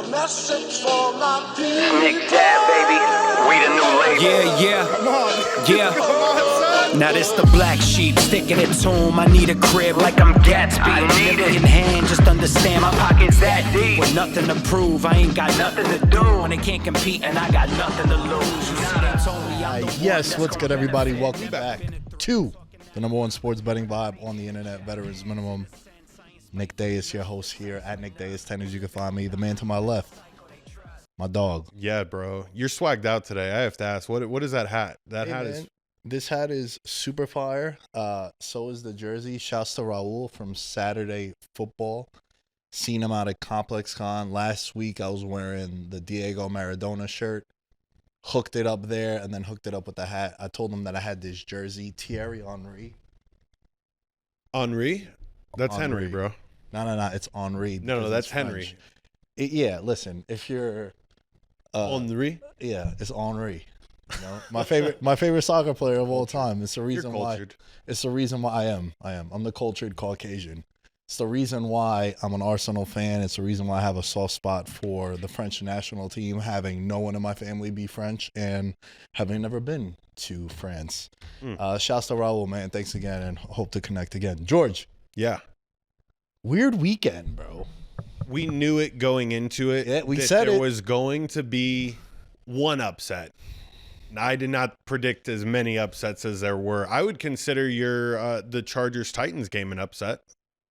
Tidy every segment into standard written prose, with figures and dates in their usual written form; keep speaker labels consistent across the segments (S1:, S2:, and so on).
S1: a message for my people.
S2: Nick Dad, baby. We the new label.
S3: Yeah.
S4: Come on.
S3: Yeah.
S4: Come on, son.
S3: Now this the black sheep sticking its home. I need a crib like I'm Gatsby.
S2: I need it.
S3: In hand, just understand my
S2: Pockets that deep.
S3: with nothing to prove. I ain't got nothing to do. When they can't compete and I got nothing to lose. You see, they told me I'm the one
S4: Yes,
S3: that's
S4: what's
S3: gonna
S4: good, everybody?
S3: benefit.
S4: Welcome back to the number one sports betting vibe on the internet, Veterans Minimum. Nick Dais, your host here at Nick Dais 10, as you can find me. The man to my left, my dog.
S5: Yeah, bro. You're swagged out today. I have to ask, what is that hat? That
S4: Hey,
S5: hat
S4: man,
S5: is
S4: this hat is super fire. So is the jersey. Shouts to Raul from Saturday Football. Seen him out at Complex Con. Last week I was wearing the Diego Maradona shirt. Hooked it up there and then hooked it up with the hat. I told him that I had this jersey, Thierry Henry.
S5: Henry. That's
S4: Henry.
S5: Henry, bro.
S4: No, it's Henry.
S5: No,
S4: because
S5: that's
S4: it's
S5: Henry.
S4: French. Yeah, listen, if you're
S5: Henry.
S4: yeah, it's Henry. You know, my favorite soccer player of all time. It's the
S5: You're
S4: reason why.
S5: cultured.
S4: It's the reason why I am. I'm the cultured Caucasian. It's the reason why I'm an Arsenal fan. It's the reason why I have a soft spot for the French national team, having no one in my family be French and having never been to France. Shouts to Raul, man. Thanks again and hope to connect again. George,
S5: Yeah.
S4: weird weekend, bro.
S5: We knew it going into it.
S4: Yeah, we
S5: that
S4: said
S5: there
S4: it.
S5: was going to be one upset. I did not predict as many upsets as there were. I would consider your the Chargers-Titans game an upset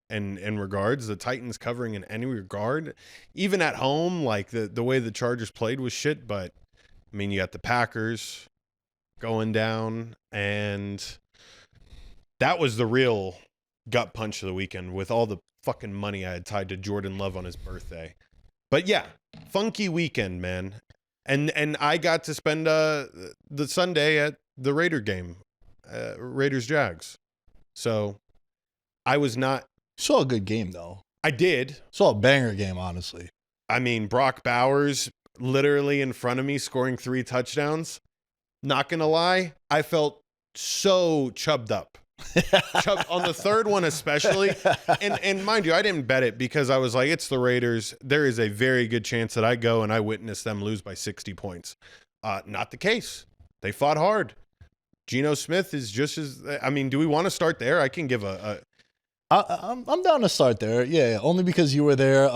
S5: in regards. The Titans covering in any regard. Even at home, like the way the Chargers played was shit, but I mean, you got the Packers going down, and that was the real gut punch of the weekend with all the fucking money I had tied to Jordan Love on his birthday. But yeah, funky weekend, man. And I got to spend the Sunday at the Raider game, Raiders Jags. So I was not.
S4: Saw a good game though.
S5: I did.
S4: Saw a banger game, honestly.
S5: I mean, Brock Bowers literally in front of me scoring 3 touchdowns. Not gonna lie, I felt so chubbed up. On the third one especially, and mind you, I didn't bet it because I was like, it's the Raiders. There is a very good chance that I go and I witness them lose by 60 points. Not the case. They fought hard. Geno Smith is just as. I mean, do we want to start there? I can give
S4: I'm down to start there. Yeah, only because you were there.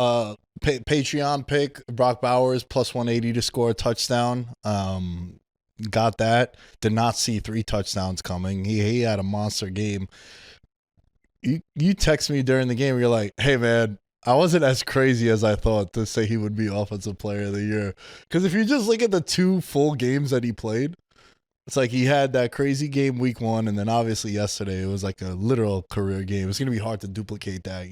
S4: Patreon pick Brock Bowers plus 180 to score a touchdown. Got that. Did not see 3 touchdowns coming. He had a monster game. You text me during the game. You're like, hey man, I wasn't as crazy as I thought to say he would be offensive player of the year. Because if you just look at the 2 full games that he played, it's like he had that crazy game week 1, and then obviously yesterday it was like a literal career game. It's gonna be hard to duplicate that.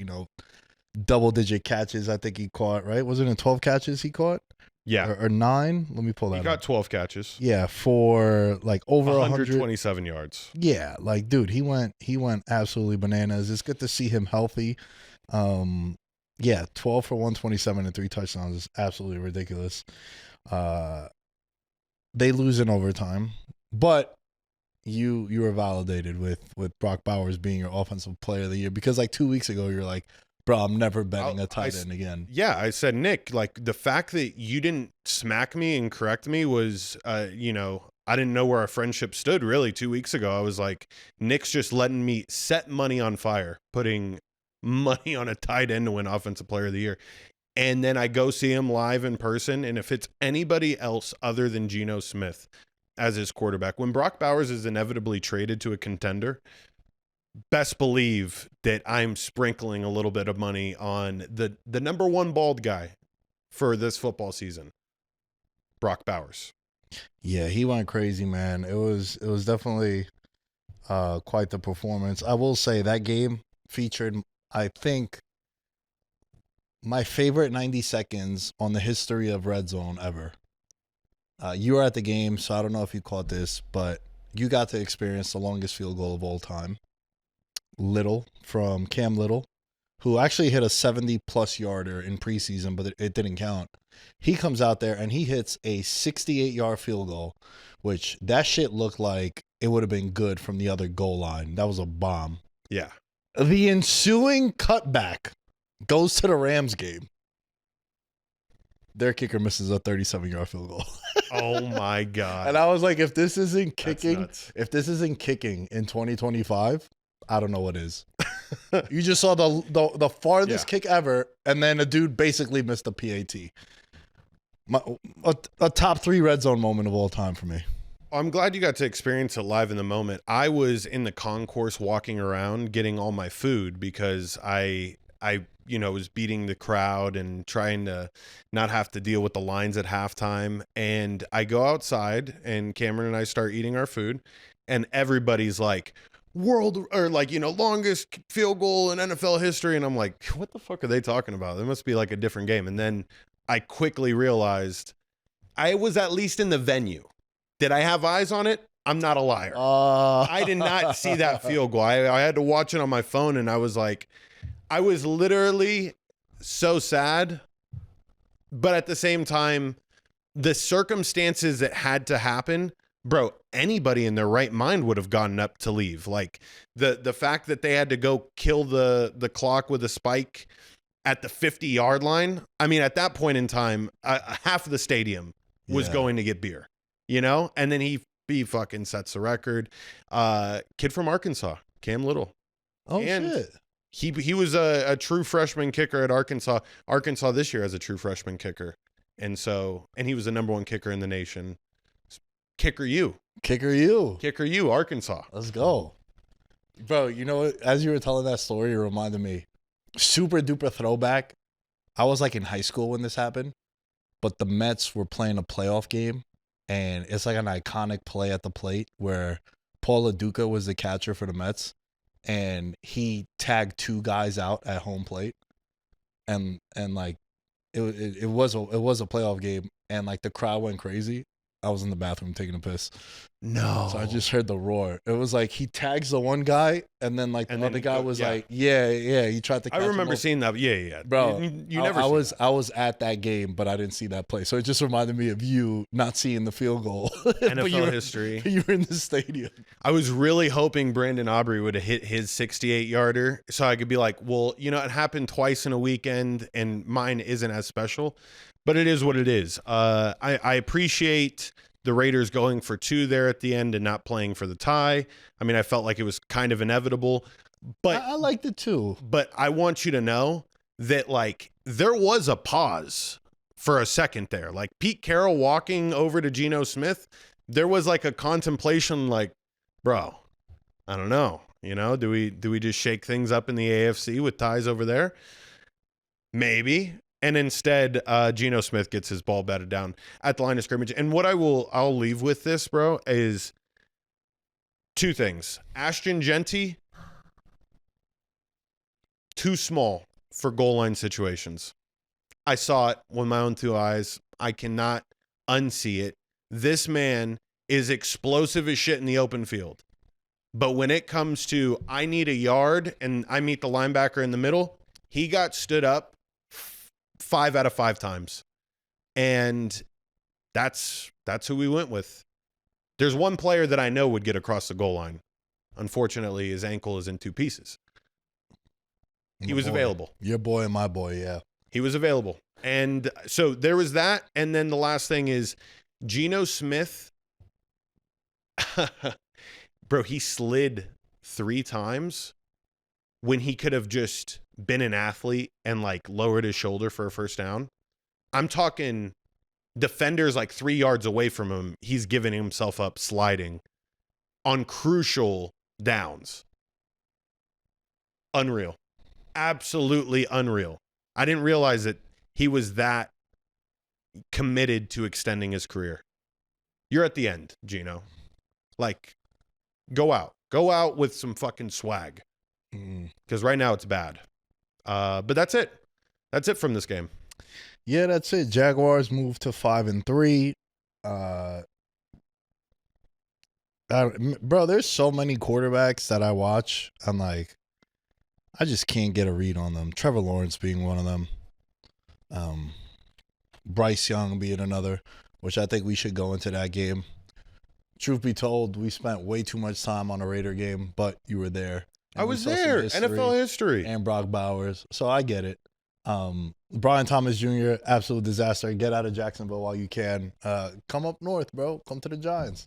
S4: Double-digit catches. I think he caught. Right? Wasn't it 12 catches he caught?
S5: yeah.
S4: Or 9? Let me pull that
S5: He
S4: up.
S5: got 12 catches,
S4: Yeah, for like over 100.
S5: 127 yards.
S4: Yeah, like dude, he went absolutely bananas. It's good to see him healthy. Yeah, 12 for 127 and 3 touchdowns is absolutely ridiculous. They lose in overtime, but you were validated with Brock Bowers being your offensive player of the year because like 2 weeks ago you're like, bro, I'm never betting a tight end again.
S5: Yeah, I said, Nick, like the fact that you didn't smack me and correct me was, I didn't know where our friendship stood really 2 weeks ago. I was like, Nick's just letting me set money on fire, putting money on a tight end to win offensive player of the year. And then I go see him live in person. And if it's anybody else other than Geno Smith as his quarterback, when Brock Bowers is inevitably traded to a contender, best believe that I'm sprinkling a little bit of money on the number 1 bald guy for this football season, Brock Bowers.
S4: Yeah, he went crazy, man. It was definitely quite the performance. I will say that game featured, I think, my favorite 90 seconds on the history of Red Zone ever. You were at the game, so I don't know if you caught this, but you got to experience the longest field goal of all time. From Cam Little, who actually hit a 70-plus yarder in preseason, but it didn't count. He comes out there and he hits a 68-yard field goal, which that shit looked like it would have been good from the other goal line. That was a bomb.
S5: Yeah.
S4: The ensuing cutback goes to the Rams game. their kicker misses a 37-yard field goal.
S5: Oh my God.
S4: And I was like, if this isn't kicking,
S5: nuts.
S4: if this isn't kicking in 2025, I don't know what is. You just saw the farthest kick ever, and then a dude basically missed a PAT. A top 3 red zone moment of all time for me.
S5: I'm glad you got to experience it live in the moment. I was in the concourse walking around getting all my food because I was beating the crowd and trying to not have to deal with the lines at halftime. And I go outside and Cameron and I start eating our food, and everybody's like, longest field goal in NFL history. And I'm like, what the fuck are they talking about? There must be like a different game. And then I quickly realized I was at least in the venue. Did I have eyes on it? I'm not a liar. I did not see that field goal. I had to watch it on my phone, and I was like, I was literally so sad. But at the same time, the circumstances that had to happen, bro, anybody in their right mind would have gotten up to leave. Like the fact that they had to go kill the clock with a spike at the 50-yard line. I mean, at that point in time, half of the stadium was going to get beer, and then he fucking sets the record. Kid from Arkansas, Cam Little.
S4: Oh, and
S5: shit. He was a true freshman kicker at Arkansas. Arkansas this year has a true freshman kicker. And he was the number 1 kicker in the nation. Kicker you, Arkansas.
S4: Let's go. Bro, you know what? As you were telling that story, it reminded me. Super duper throwback. I was like in high school when this happened, but the Mets were playing a playoff game, and it's like an iconic play at the plate where Paul LaDuca was the catcher for the Mets, and he tagged 2 guys out at home plate, and like it was a playoff game, and like the crowd went crazy. I was in the bathroom taking a piss.
S5: No.
S4: So I just heard the roar. It was like he tags the one guy, and then like the other guy was like, yeah. He tried to catch
S5: I remember
S4: him
S5: seeing that. Yeah.
S4: Bro,
S5: you never
S4: I was at that game, but I didn't see that play. So it just reminded me of you not seeing the field goal.
S5: NFL history.
S4: You were in the stadium.
S5: I was really hoping Brandon Aubrey would have hit his 68-yarder so I could be like, well, it happened twice in a weekend, and mine isn't as special. But it is what it is. I appreciate the Raiders going for 2 there at the end and not playing for the tie. I mean, I felt like it was kind of inevitable. But
S4: I liked it too.
S5: But I want you to know that, like, there was a pause for a second there. Like, Pete Carroll walking over to Geno Smith, there was like a contemplation like, bro, I don't know. Do we just shake things up in the AFC with ties over there? Maybe. And instead, Geno Smith gets his ball batted down at the line of scrimmage. And what I'll leave with this, bro, is 2 things. Ashton Genty, too small for goal line situations. I saw it with my own 2 eyes. I cannot unsee it. This man is explosive as shit in the open field. But when it comes to I need a yard and I meet the linebacker in the middle, he got stood up 5 out of 5 times. And that's who we went with. There's one player that I know would get across the goal line. Unfortunately, his ankle is in 2 pieces. He was available.
S4: Your boy and my boy, yeah.
S5: He was available. And so there was that. And then the last thing is Geno Smith. Bro, he slid 3 times when he could have just been an athlete and like lowered his shoulder for a first down. I'm talking defenders like 3 yards away from him. He's giving himself up sliding on crucial downs. Unreal. Absolutely unreal. I didn't realize that he was that committed to extending his career. You're at the end, Geno. Like, go out with some fucking swag. Because right now it's bad. But that's it. That's it from this game.
S4: Yeah, that's it. Jaguars moved to 5-3. Bro, there's so many quarterbacks that I watch. I'm like, I just can't get a read on them. Trevor Lawrence being one of them. Bryce Young being another, which I think we should go into that game. Truth be told, we spent way too much time on a Raider game, but you were there.
S5: I was there. NFL history.
S4: And Brock Bowers. So I get it. Brian Thomas Jr., absolute disaster. Get out of Jacksonville while you can. Come up north, bro. Come to the Giants.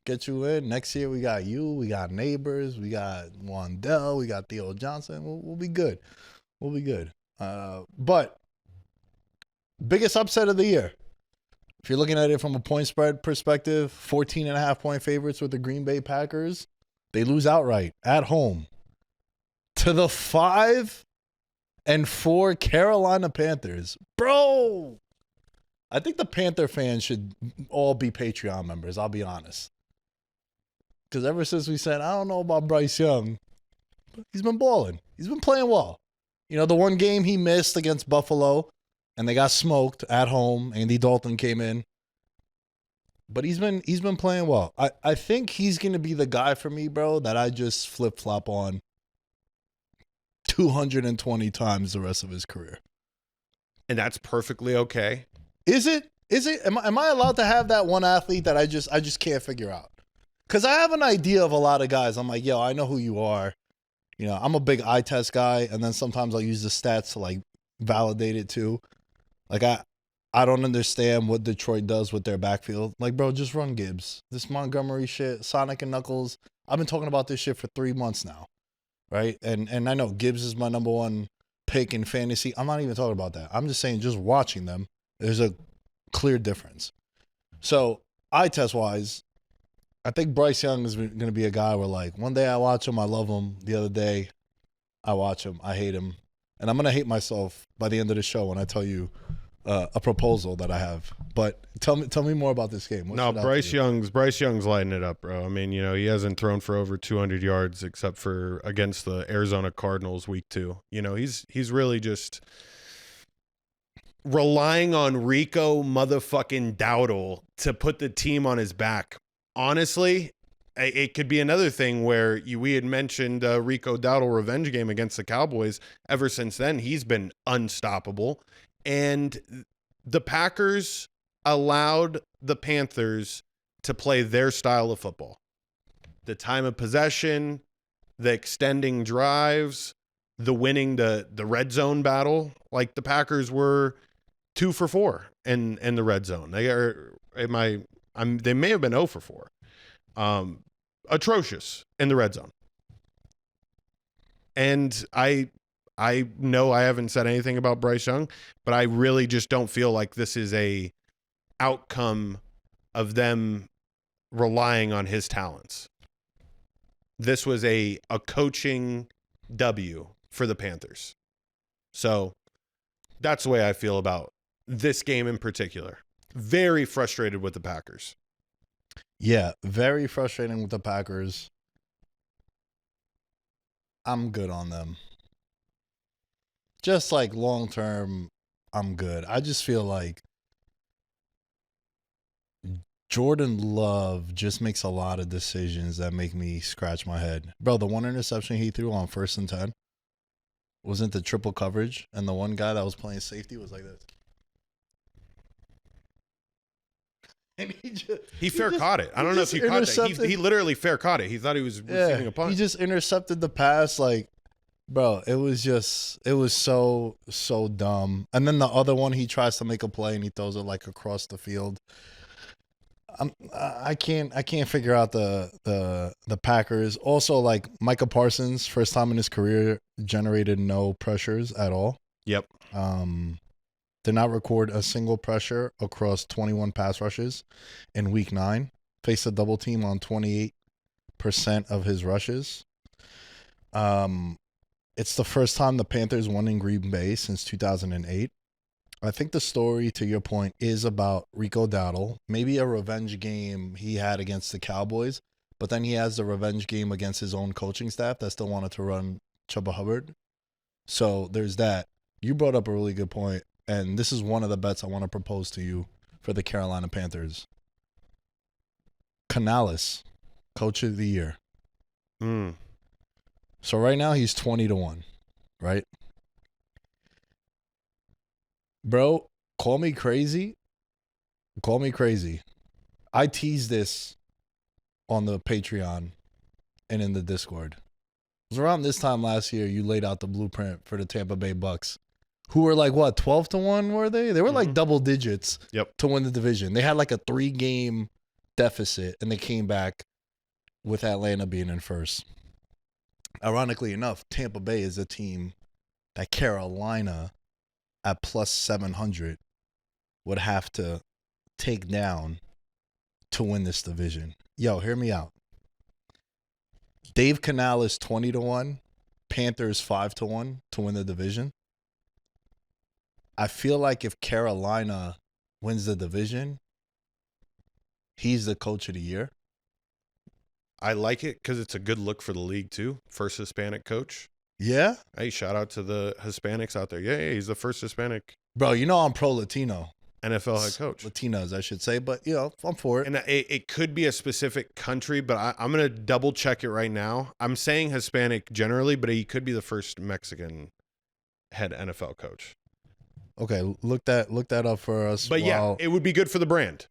S4: Get you in. Next year, we got you. We got Neighbors. We got Wandell. We got Theo Johnson. We'll be good. We'll be good. But biggest upset of the year. If you're looking at it from a point spread perspective, 14.5-point favorites with the Green Bay Packers. They lose outright at home to the 5-4 Carolina Panthers. Bro, I think the Panther fans should all be Patreon members, I'll be honest. Because ever since we said, I don't know about Bryce Young, he's been balling. He's been playing well. You know, the one game he missed against Buffalo, and they got smoked at home. Andy Dalton came in. But he's been playing well. I think he's going to be the guy for me, bro, that I just flip-flop on 220 times the rest of his career.
S5: And that's perfectly okay.
S4: Is it? Am I allowed to have that one athlete that I just can't figure out? Because I have an idea of a lot of guys. I'm like, yo, I know who you are. You know, I'm a big eye test guy, and then sometimes I'll use the stats to, like, validate it too. Like, I don't understand what Detroit does with their backfield. Like, bro, just run Gibbs. This Montgomery shit, Sonic and Knuckles. I've been talking about this shit for 3 months now, right? And I know Gibbs is my number one pick in fantasy. I'm not even talking about that. I'm just saying, just watching them, there's a clear difference. So, eye test wise, I think Bryce Young is going to be a guy where, like, one day I watch him, I love him. The other day, I watch him, I hate him. And I'm going to hate myself by the end of the show when I tell you a proposal that I have. But tell me more about this game.
S5: No, Bryce Young's lighting it up, bro. I mean, you know, he hasn't thrown for over 200 yards except for against the Arizona Cardinals week 2. You know, he's really just relying on Rico motherfucking Dowdle to put the team on his back. Honestly, it could be another thing where we had mentioned Rico Dowdle revenge game against the Cowboys. Ever since then, he's been unstoppable. And the Packers allowed the Panthers to play their style of football. The time of possession, the extending drives, the winning the red zone battle. Like, the Packers were 2 for 4 in the red zone. They may have been 0 for 4. Atrocious in the red zone. And I know I haven't said anything about Bryce Young, but I really just don't feel like this is a outcome of them relying on his talents. This was a coaching W for the Panthers. So that's the way I feel about this game in particular. Very frustrated with the Packers.
S4: Yeah, very frustrating with the Packers. I'm good on them. Just like long term, I'm good. I just feel like Jordan Love just makes a lot of decisions that make me scratch my head. Bro, the one interception he threw on 1st and 10 wasn't the triple coverage, and the one guy that was playing safety was like this. And
S5: he fair caught it. I don't know if you caught that. He literally fair caught it. He thought he was receiving a punt.
S4: He just intercepted the pass. Like, bro, it was so dumb. And then the other one, he tries to make a play and he throws it like across the field. I can't figure out the Packers. Also, like, Micah Parsons, first time in his career, generated no pressures at all.
S5: Yep.
S4: Did not record a single pressure across 21 pass rushes in week 9. Faced a double team on 28% of his rushes. It's the first time the Panthers won in Green Bay since 2008. I think the story, to your point, is about Rico Dowdle. Maybe a revenge game he had against the Cowboys, but then he has the revenge game against his own coaching staff that still wanted to run Chuba Hubbard. So there's that. You brought up a really good point. And this is one of the bets I want to propose to you for the Carolina Panthers. Canales, Coach of the Year. So right now he's 20-1, right? Bro, call me crazy. Call me crazy. I teased this on the Patreon and in the Discord. It was around this time last year you laid out the blueprint for the Tampa Bay Bucks, who were like, what, 12-1 were they? They were like double digits to win the division. They had like a 3-game deficit, and they came back with Atlanta being in first. Ironically enough, Tampa Bay is a team that Carolina at plus 700 would have to take down to win this division. Yo, hear me out. Dave Canales 20-1, Panthers 5-1 to win the division. I feel like if Carolina wins the division, he's the coach of the year.
S5: I like it because it's a good look for the league too. First Hispanic coach.
S4: Yeah?
S5: Hey, shout out to the Hispanics out there. Yeah, he's the first Hispanic.
S4: Bro, you know I'm pro-Latino.
S5: NFL head coach.
S4: Latinos, I should say, but, you know, I'm for it.
S5: And it could be a specific country, but I'm going to double check it right now. I'm saying Hispanic generally, but he could be the first Mexican head NFL coach.
S4: Okay, look that up for us.
S5: But yeah, it would be good for the brand.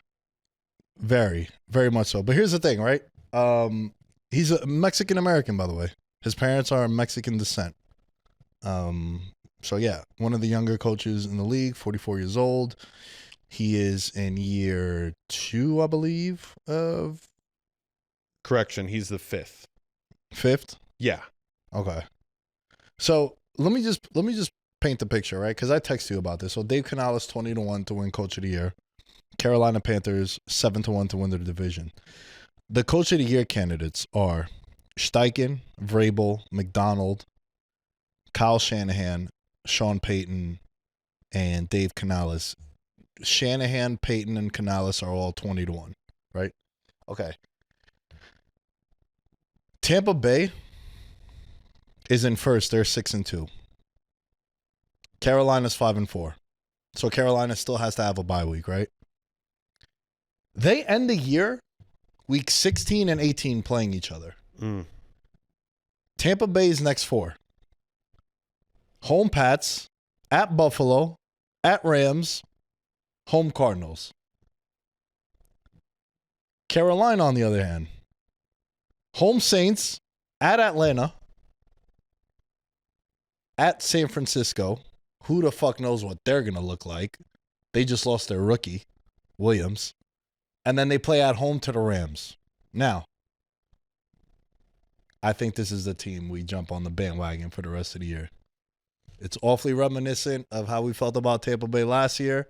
S4: Very, very much so. But here's the thing, right? He's a Mexican American, by the way. His parents are Mexican descent. So yeah, one of the younger coaches in the league, 44 years old. He is in year 2, I believe, of.
S5: Correction, he's the 5th.
S4: 5th?
S5: Yeah.
S4: Okay. So let me just paint the picture, right? Because I texted you about this. So Dave Canales 20-1 to win Coach of the Year. Carolina Panthers 7-1 to win the division. The Coach of the Year candidates are Steichen, Vrabel, McDonald, Kyle Shanahan, Sean Payton, and Dave Canales. Shanahan, Payton, and Canales are all 20-1, right? Okay. Tampa Bay is in first. They're 6-2. Carolina's 5-4. So Carolina still has to have a bye week, right? They end the year week 16 and 18 playing each other. Tampa Bay's next 4. Home Pats, at Buffalo, at Rams, home Cardinals. Carolina, on the other hand, home Saints, at Atlanta, at San Francisco. Who the fuck knows what they're going to look like? They just lost their rookie, Williams. And then they play at home to the Rams. Now, I think this is the team we jump on the bandwagon for the rest of the year. It's awfully reminiscent of how we felt about Tampa Bay last year.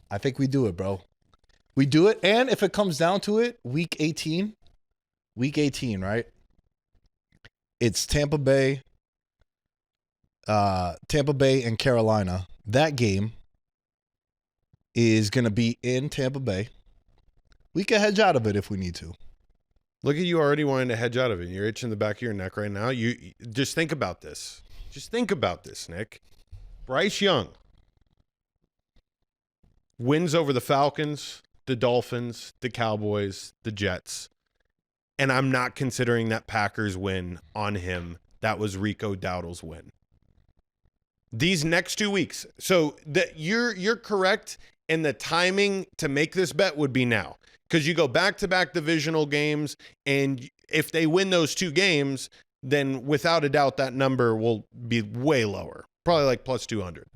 S4: I think we do it, bro. We do it. And if it comes down to it, week 18, right? It's Tampa Bay and Carolina. That game is going to be in Tampa Bay. We can hedge out of it if we need to.
S5: Look at you already wanting to hedge out of it. You're itching the back of your neck right now. You just think about this. Just think about this, Nick. Bryce Young wins over the Falcons, the Dolphins, the Cowboys, the Jets. And I'm not considering that Packers win on him. That was Rico Dowdle's win. These next 2 weeks. So that you're correct, and the timing to make this bet would be now. Because you go back-to-back divisional games, and if they win those 2 games, then without a doubt that number will be way lower. Probably like plus 200.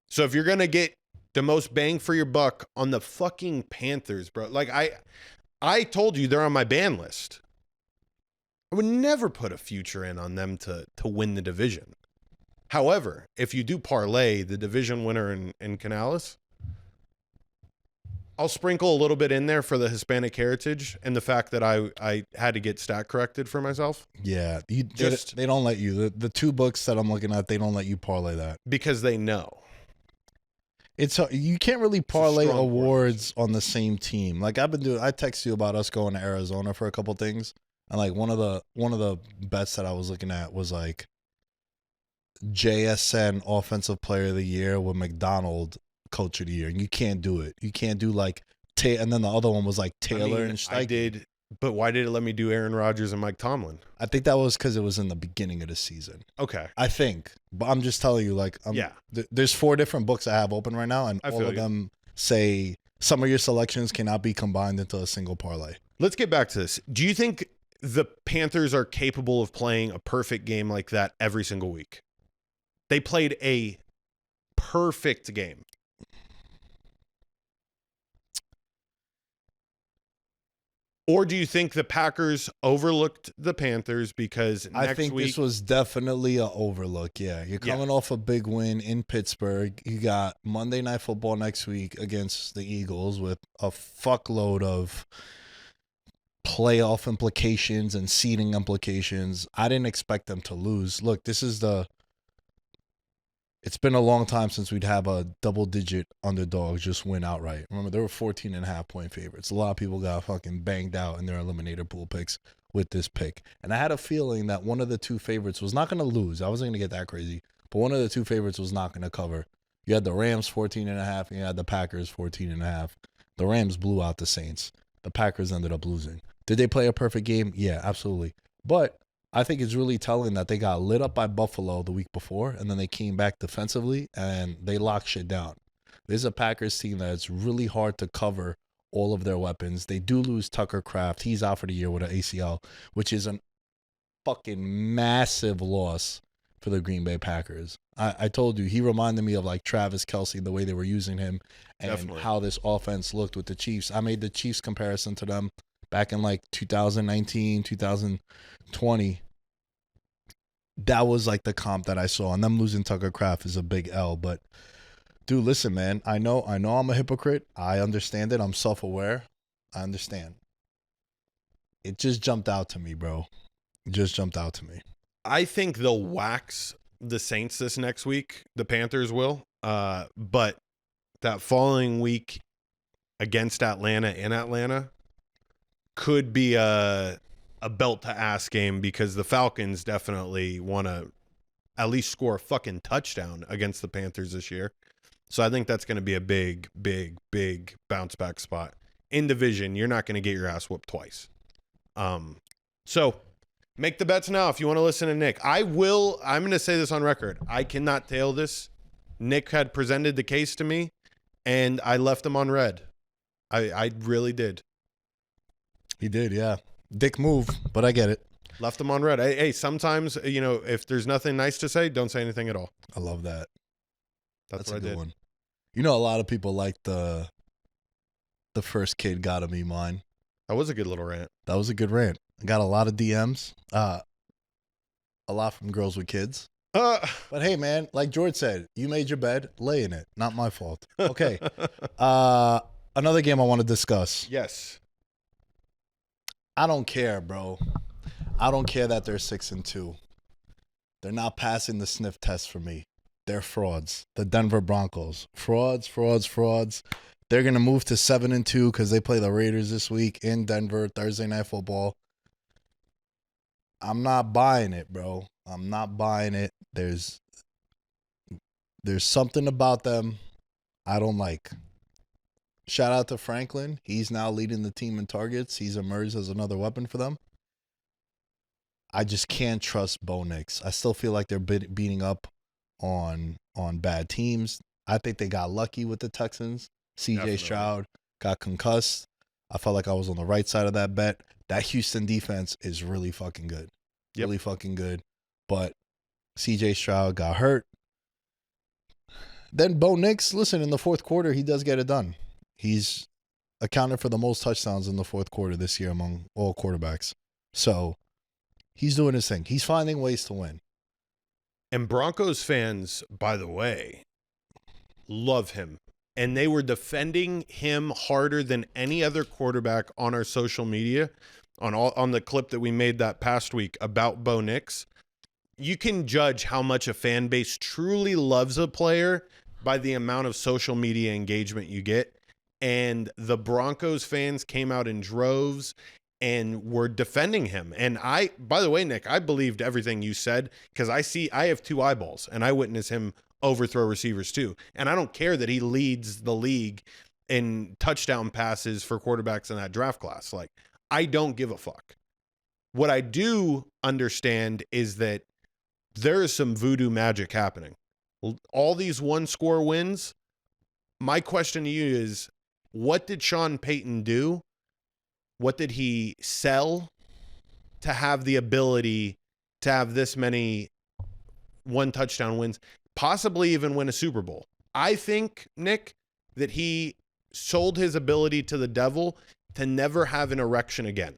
S5: So if you're going to get the most bang for your buck on the fucking Panthers, bro. Like I told you they're on my ban list. I would never put a future in on them to win the division. However, if you do parlay the division winner in Canales, I'll sprinkle a little bit in there for the Hispanic heritage and the fact that I had to get stat corrected for myself.
S4: Yeah, they don't let you. The 2 books that I'm looking at, they don't let you parlay that.
S5: Because they know.
S4: You can't really parlay awards on the same team. Like I texted you about us going to Arizona for a couple things. And like one of the bets that I was looking at was like JSN Offensive Player of the Year with McDonald Coach of the Year, and you can't do it. You can't do like and then the other one was like Taylor and Steichen.
S5: I did, but why did it let me do Aaron Rodgers and Mike Tomlin?
S4: I think that was because it was in the beginning of the season.
S5: Okay,
S4: I think, but I'm just telling you, like, there's 4 different books I have open right now, and all of them say some of your selections cannot be combined into a single parlay.
S5: Let's get back to this. Do you think the Panthers are capable of playing a perfect game like that every single week? They played a perfect game. Or do you think the Packers overlooked the Panthers because
S4: I think this was definitely an overlook. Yeah, you're coming off a big win in Pittsburgh. You got Monday Night Football next week against the Eagles with a fuckload of playoff implications and seeding implications. I didn't expect them to lose. Look, it's been a long time since we'd have a double-digit underdog just win outright. Remember, they were 14.5-point favorites. A lot of people got fucking banged out in their eliminator pool picks with this pick. And I had a feeling that one of the two favorites was not going to lose. I wasn't going to get that crazy. But one of the two favorites was not going to cover. You had the Rams 14.5, and you had the Packers 14.5. The Rams blew out the Saints. The Packers ended up losing. Did they play a perfect game? Yeah, absolutely. But I think it's really telling that they got lit up by Buffalo the week before, and then they came back defensively, and they locked shit down. This is a Packers team that it's really hard to cover all of their weapons. They do lose Tucker Kraft. He's out for the year with an ACL, which is a fucking massive loss for the Green Bay Packers. I told you, he reminded me of like Travis Kelce, the way they were using him, and how this offense looked with the Chiefs. I made the Chiefs comparison to them back in like 2019, 2020. That was like the comp that I saw, and them losing Tucker Kraft is a big L. But dude, listen, man, I know I'm a hypocrite. I understand it. I'm self-aware. I understand. It just jumped out to me, bro. It just jumped out to me.
S5: I think they'll wax the Saints this next week. The Panthers will. But that following week against Atlanta in Atlanta could be a belt to ass game, because the Falcons definitely want to at least score a fucking touchdown against the Panthers this year. So I think that's going to be a big, big, big bounce back spot. In division, you're not going to get your ass whooped twice. So make the bets now if you want to listen to Nick. I'm going to say this on record. I cannot tail this. Nick had presented the case to me, and I left him on red. I really did.
S4: He did, yeah. Dick move, but I get it.
S5: Left him on red. Hey, sometimes, if there's nothing nice to say, don't say anything at all.
S4: I love that.
S5: That's
S4: a
S5: what I
S4: good
S5: did.
S4: one. A lot of people like the first kid gotta be mine.
S5: That was a good little rant.
S4: That was a good rant. I got a lot of DMs. A lot from girls with kids. But hey, man, like George said, you made your bed, lay in it. Not my fault. Okay. Another game I want to discuss.
S5: Yes.
S4: I don't care, bro. I don't care that they're 6-2. They're not passing the sniff test for me. They're frauds. The Denver Broncos. Frauds. They're going to move to 7-2 because they play the Raiders this week in Denver, Thursday Night Football. I'm not buying it, bro. I'm not buying it. There's something about them I don't like. Shout out to Franklin. He's now leading the team in targets. He's emerged as another weapon for them. I just can't trust Bo Nix. I still feel like they're beating up on bad teams. I think they got lucky with the Texans. CJ Stroud got concussed. I felt like I was on the right side of that bet. That Houston defense is really fucking good.
S5: Yep.
S4: Really fucking good. But CJ Stroud got hurt. Then Bo Nix, listen, in the fourth quarter, he does get it done. He's accounted for the most touchdowns in the fourth quarter this year among all quarterbacks. So he's doing his thing. He's finding ways to win.
S5: And Broncos fans, by the way, love him. And they were defending him harder than any other quarterback on our social media, on the clip that we made that past week about Bo Nix. You can judge how much a fan base truly loves a player by the amount of social media engagement you get. And the Broncos fans came out in droves and were defending him. And by the way, Nick, I believed everything you said, because I have two eyeballs and I witness him overthrow receivers too. And I don't care that he leads the league in touchdown passes for quarterbacks in that draft class. Like, I don't give a fuck. What I do understand is that there is some voodoo magic happening. All these one-score wins, my question to you is, what did Sean Payton do? What did he sell to have the ability to have this many one-touchdown wins? possibly even win a Super Bowl. I think, Nick, that he sold his ability to the devil to never have an erection again.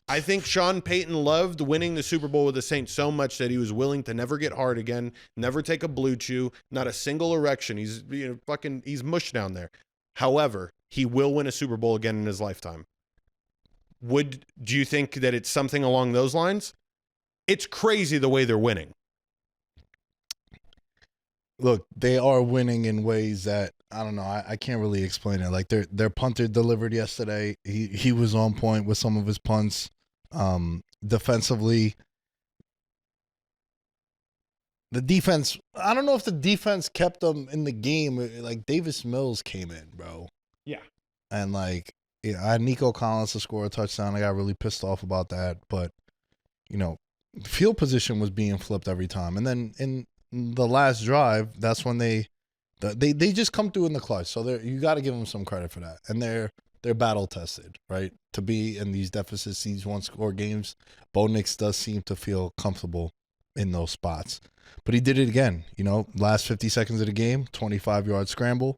S5: I think Sean Payton loved winning the Super Bowl with the Saints so much that he was willing to never get hard again, never take a blue chew, not a single erection. He's he's mush down there. However, he will win a Super Bowl again in his lifetime. Do you think that it's something along those lines? It's crazy the way they're winning.
S4: Look, they are winning in ways that I don't know. I can't really explain it. Like their punter delivered yesterday. He was on point with some of his punts. Defensively, the defense. I don't know if the defense kept them in the game. Like Davis Mills came in, bro.
S5: Yeah,
S4: and like I had Nico Collins to score a touchdown. I got really pissed off about that, but field position was being flipped every time. And then in the last drive, that's when they just come through in the clutch. So you got to give them some credit for that. And they're battle tested, right? To be in these deficits, these one-score games, Bo Nix does seem to feel comfortable in those spots. But he did it again. Last 50 seconds of the game, 25-yard scramble.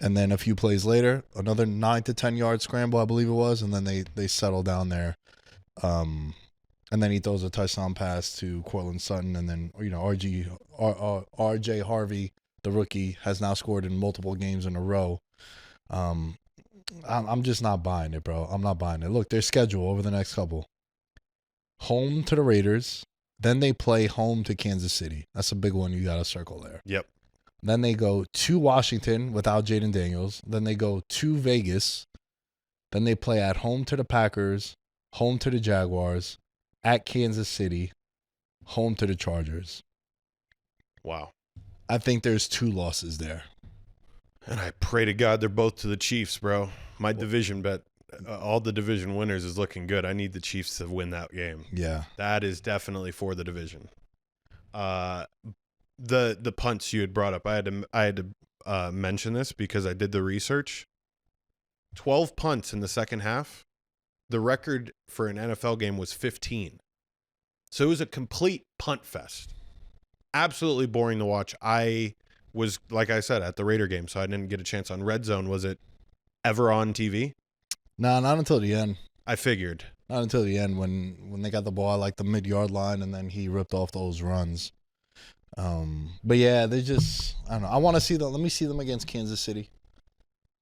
S4: And then a few plays later, another 9 to 10-yard scramble, I believe it was. And then they settle down there. And then he throws a touchdown pass to Cortland Sutton. And then, RJ Harvey, the rookie, has now scored in multiple games in a row. I'm just not buying it, bro. I'm not buying it. Look, their schedule over the next couple. Home to the Raiders. Then they play home to Kansas City. That's a big one you got to circle there.
S5: Yep.
S4: Then they go to Washington without Jaden Daniels. Then they go to Vegas. Then they play at home to the Packers, home to the Jaguars, at Kansas City, home to the Chargers.
S5: Wow.
S4: I think there's 2 losses there.
S5: And I pray to God they're both to the Chiefs, bro. My division bet, all the division winners is looking good. I need the Chiefs to win that game.
S4: Yeah.
S5: That is definitely for the division. The punts you had brought up, I had to mention this because I did the research. 12 punts in the second half. The record for an NFL game was 15. So it was a complete punt fest. Absolutely boring to watch. I was, like I said, at the Raider game, so I didn't get a chance on Red Zone. Was it ever on TV?
S4: No, not until the end.
S5: I figured.
S4: Not until the end when they got the ball at like the mid-yard line and then he ripped off those runs. But yeah, they just, I don't know. I want to see them. Let me see them against Kansas City.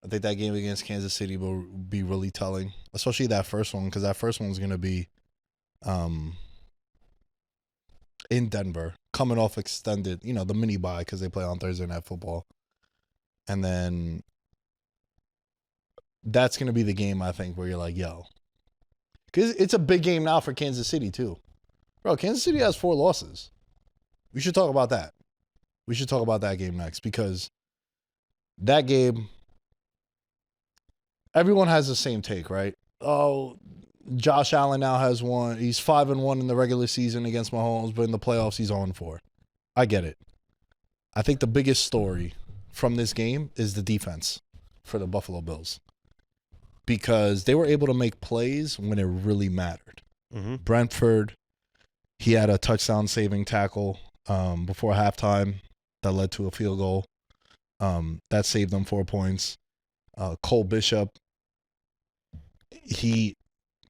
S4: I think that game against Kansas City will be really telling, especially that first one, because that first one's going to be in Denver, coming off extended, the mini bye because they play on Thursday Night Football. And then that's going to be the game, I think, where you're like, yo. Because it's a big game now for Kansas City, too. Bro, Kansas City has 4 losses. We should talk about that. We should talk about that game next because that game, everyone has the same take, right? Oh, Josh Allen now has one. He's 5-1 in the regular season against Mahomes, but in the playoffs, he's 0-4. I get it. I think the biggest story from this game is the defense for the Buffalo Bills because they were able to make plays when it really mattered.
S5: Mm-hmm.
S4: Brentford, he had a touchdown-saving tackle before halftime that led to a field goal. That saved them 4 points. Cole Bishop, he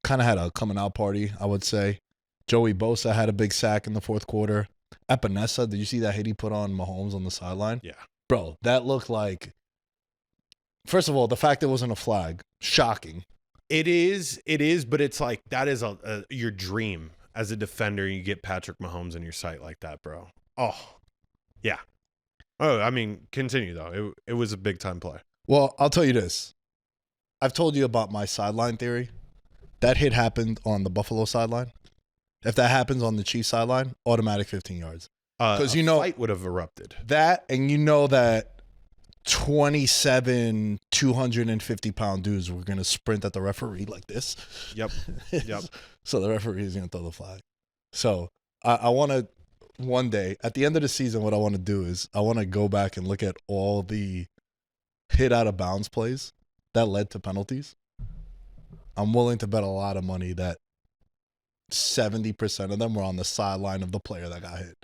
S4: kind of had a coming-out party, I would say. Joey Bosa had a big sack in the fourth quarter. Epinesa, did you see that hit he put on Mahomes on the sideline?
S5: Yeah.
S4: Bro, that looked like, first of all, the fact it wasn't a flag, shocking.
S5: It is, but it's like that is your dream as a defender. You get Patrick Mahomes in your sight like that, bro. Oh, yeah. Oh, I mean, continue though. It was a big time play.
S4: Well, I'll tell you this. I've told you about my sideline theory. That hit happened on the Buffalo sideline. If that happens on the Chiefs sideline, automatic 15 yards. Because
S5: fight would have erupted.
S4: That, and that 27 250-pound dudes were going to sprint at the referee like this.
S5: Yep.
S4: So the referee is going to throw the flag. So I want to, one day, at the end of the season, what I want to do is I want to go back and look at all the hit out of bounds plays that led to penalties. I'm willing to bet a lot of money that 70% of them were on the sideline of the player that got hit.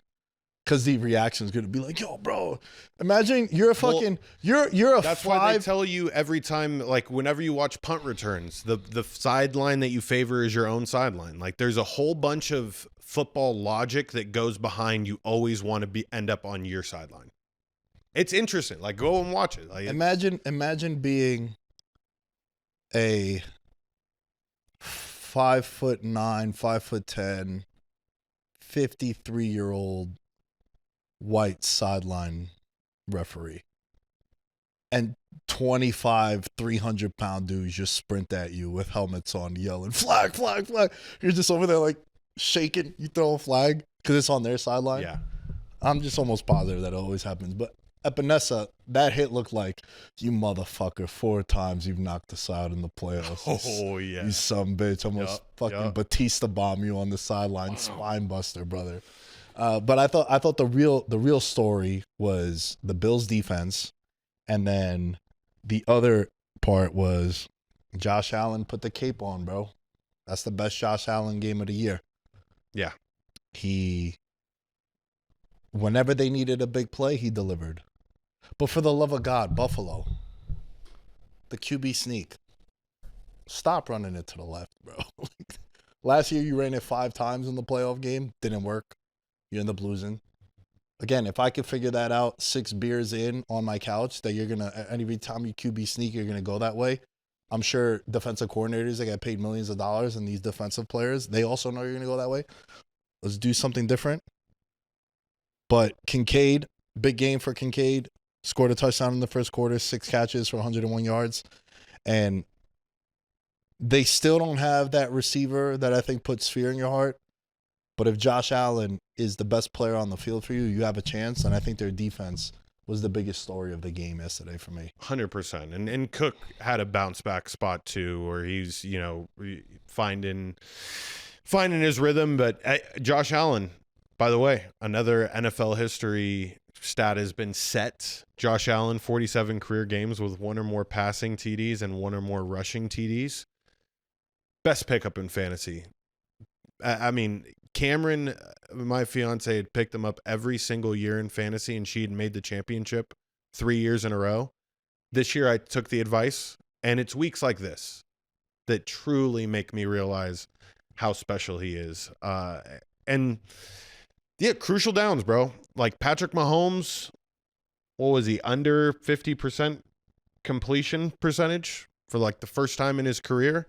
S4: Because the reaction is going to be like, yo, bro, imagine you're a fucking, you're a
S5: That's why they tell you every time, like whenever you watch punt returns, the sideline that you favor is your own sideline. Like there's a whole bunch of football logic that goes behind you always want to end up on your sideline. It's interesting. Like go and watch it. Like
S4: imagine being a 5'9", 5'10", 53-year-old white sideline referee, and 25 300-pound dudes just sprint at you with helmets on, yelling flag, flag, flag. You're just over there like shaking. You throw a flag because it's on their sideline.
S5: Yeah,
S4: I'm just almost positive that it always happens. But Epinesa, that hit looked like, you motherfucker, 4 times you've knocked us out in the playoffs.
S5: Oh yeah,
S4: You some bitch. Almost fucking Batista bomb you on the sideline. Spine buster, brother. But I thought the real story was the Bills defense, and then the other part was Josh Allen put the cape on, bro. That's the best Josh Allen game of the year.
S5: Yeah.
S4: Whenever they needed a big play, he delivered. But for the love of God, Buffalo, the QB sneak, stop running it to the left, bro. Last year you ran it 5 times in the playoff game, didn't work. You end up losing. Again, if I could figure that out 6 beers in on my couch, that you're going to, every time you QB sneak, you're going to go that way. I'm sure defensive coordinators that get paid millions of dollars and these defensive players, they also know you're going to go that way. Let's do something different. But Kincaid, big game for Kincaid, scored a touchdown in the first quarter, 6 catches for 101 yards. And they still don't have that receiver that I think puts fear in your heart. But if Josh Allen is the best player on the field for you, you have a chance. And I think their defense was the biggest story of the game yesterday for me.
S5: 100%. And Cook had a bounce back spot too, where he's, finding his rhythm. But Josh Allen, by the way, another NFL history stat has been set. Josh Allen, 47 career games with 1 or more passing TDs and 1 or more rushing TDs. Best pickup in fantasy. I mean, Cameron, my fiance, had picked him up every single year in fantasy, and she had made the championship 3 years in a row. This year I took the advice, and it's weeks like this that truly make me realize how special he is. And yeah, crucial downs, bro. Like Patrick Mahomes, what was he, under 50% completion percentage for like the first time in his career?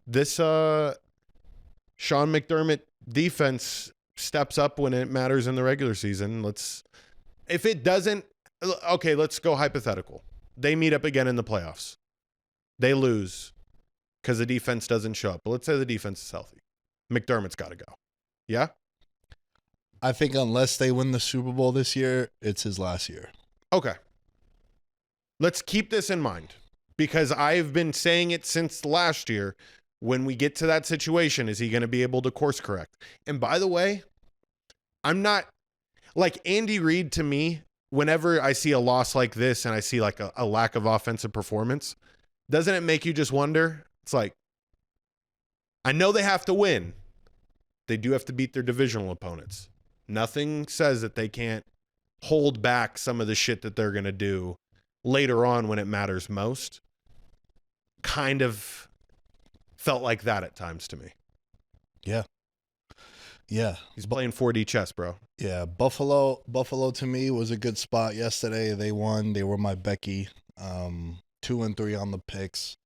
S5: This Sean McDermott defense steps up when it matters in the regular season. If it doesn't, okay, let's go hypothetical. They meet up again in the playoffs. They lose because the defense doesn't show up. But let's say the defense is healthy. McDermott's got to go. Yeah?
S4: I think unless they win the Super Bowl this year, it's his last year.
S5: Okay. Let's keep this in mind because I've been saying it since last year. When we get to that situation, is he going to be able to course correct? And by the way, I'm not like Andy Reid to me. Whenever I see a loss like this and I see like a lack of offensive performance, doesn't it make you just wonder? It's like, I know they have to win. They do have to beat their divisional opponents. Nothing says that they can't hold back some of the shit that they're going to do later on when it matters most. Kind of felt like that at times to me.
S4: Yeah.
S5: He's playing 4D chess, bro.
S4: Yeah. Buffalo to me was a good spot yesterday. They won. They were my Becky. 2-3 on the picks.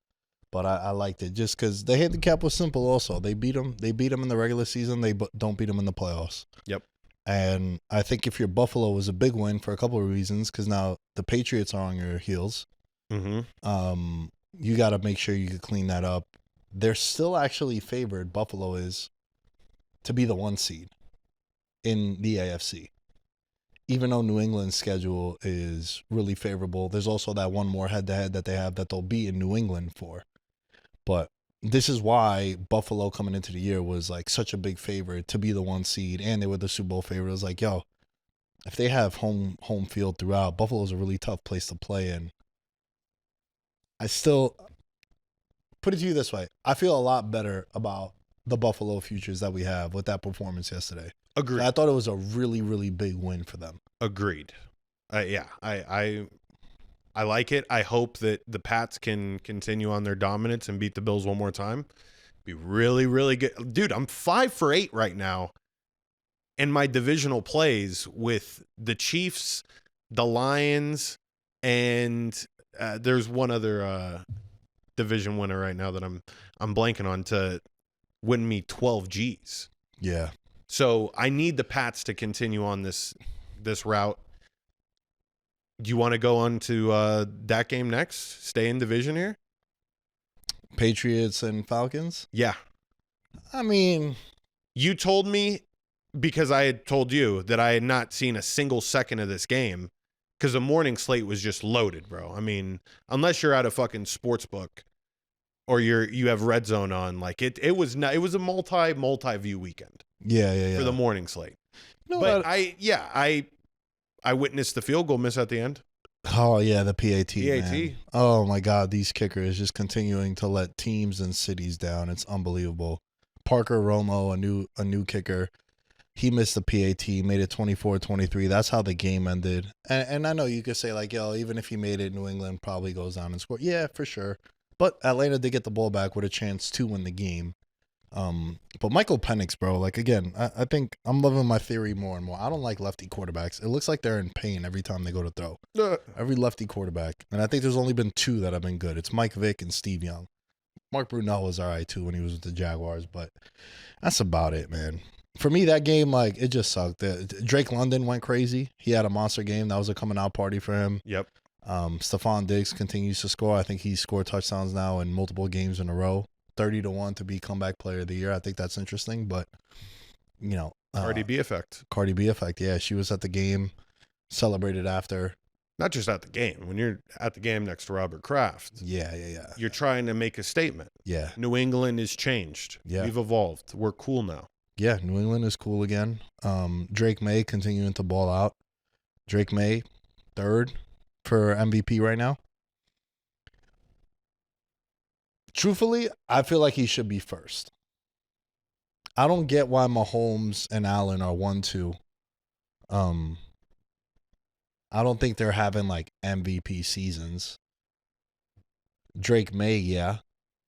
S4: But I liked it just because the handicap was simple also. They beat them in the regular season. They don't beat them in the playoffs.
S5: Yep.
S4: And I think if you're Buffalo, it was a big win for a couple of reasons because now the Patriots are on your heels.
S5: Mm-hmm.
S4: You got to make sure you can clean that up. They're still actually favored, Buffalo is, to be the 1 seed in the AFC. Even though New England's schedule is really favorable, there's also that one more head-to-head that they have that they'll be in New England for. But this is why Buffalo coming into the year was like such a big favorite to be the 1 seed, and they were the Super Bowl favorite. It was like, yo, if they have home field throughout, Buffalo's a really tough place to play in. I still put it to you this way. I feel a lot better about the Buffalo futures that we have with that performance yesterday.
S5: Agreed.
S4: I thought it was a really, really big win for them.
S5: Agreed. Yeah, I like it. I hope that the Pats can continue on their dominance and beat the Bills one more time. Be really, really good. Dude, I'm 5 for 8 right now in my divisional plays with the Chiefs, the Lions, and there's one other division winner right now that I'm blanking on to win me 12 G's.
S4: Yeah.
S5: So I need the Pats to continue on this route. Do you want to go on to that game next? Stay in division here?
S4: Patriots and Falcons?
S5: Yeah.
S4: I mean,
S5: You told me, because I had told you, that I had not seen a single second of this game because the morning slate was just loaded, bro. I mean, unless you're at a fucking sports book or you have Red Zone on, like it was a multi-view weekend.
S4: Yeah.
S5: For the morning slate.
S4: No,
S5: But I witnessed the field goal miss at the end.
S4: oh yeah, the PAT.
S5: PAT.
S4: Man. Oh my God, these kickers just continuing to let teams and cities down. It's unbelievable. Parker Romo, a new kicker. He missed the PAT, made it 24-23. That's how the game ended. And I know you could say like, yo, even if he made it, New England probably goes down and score. Yeah, for sure. But Atlanta did get the ball back with a chance to win the game. But Michael Penix, bro, like again, I think I'm loving my theory more and more. I don't like lefty quarterbacks. It looks like they're in pain every time they go to throw. Every lefty quarterback. And I think there's only been 2 that have been good. It's Mike Vick and Steve Young. Mark Brunell was all right too when he was with the Jaguars, but that's about it, man. For me, that game, like, it just sucked. Drake London went crazy. He had a monster game. That was a coming out party for him.
S5: Yep.
S4: Stephon Diggs continues to score. I think he's scored touchdowns now in multiple games in a row. 30-1 to be comeback player of the year. I think that's interesting, but you know,
S5: Cardi B effect.
S4: Cardi B effect. Yeah, she was at the game, celebrated after.
S5: Not just at the game. When you're at the game next to Robert Kraft.
S4: Yeah.
S5: You're trying to make a statement.
S4: Yeah.
S5: New England is changed.
S4: Yeah.
S5: We've evolved. We're cool now.
S4: Yeah, New England is cool again. Drake May continuing to ball out. Drake May, 3rd for MVP right now. Truthfully, I feel like he should be 1st. I don't get why Mahomes and Allen are 1-2. I don't think they're having like MVP seasons. Drake May, yeah.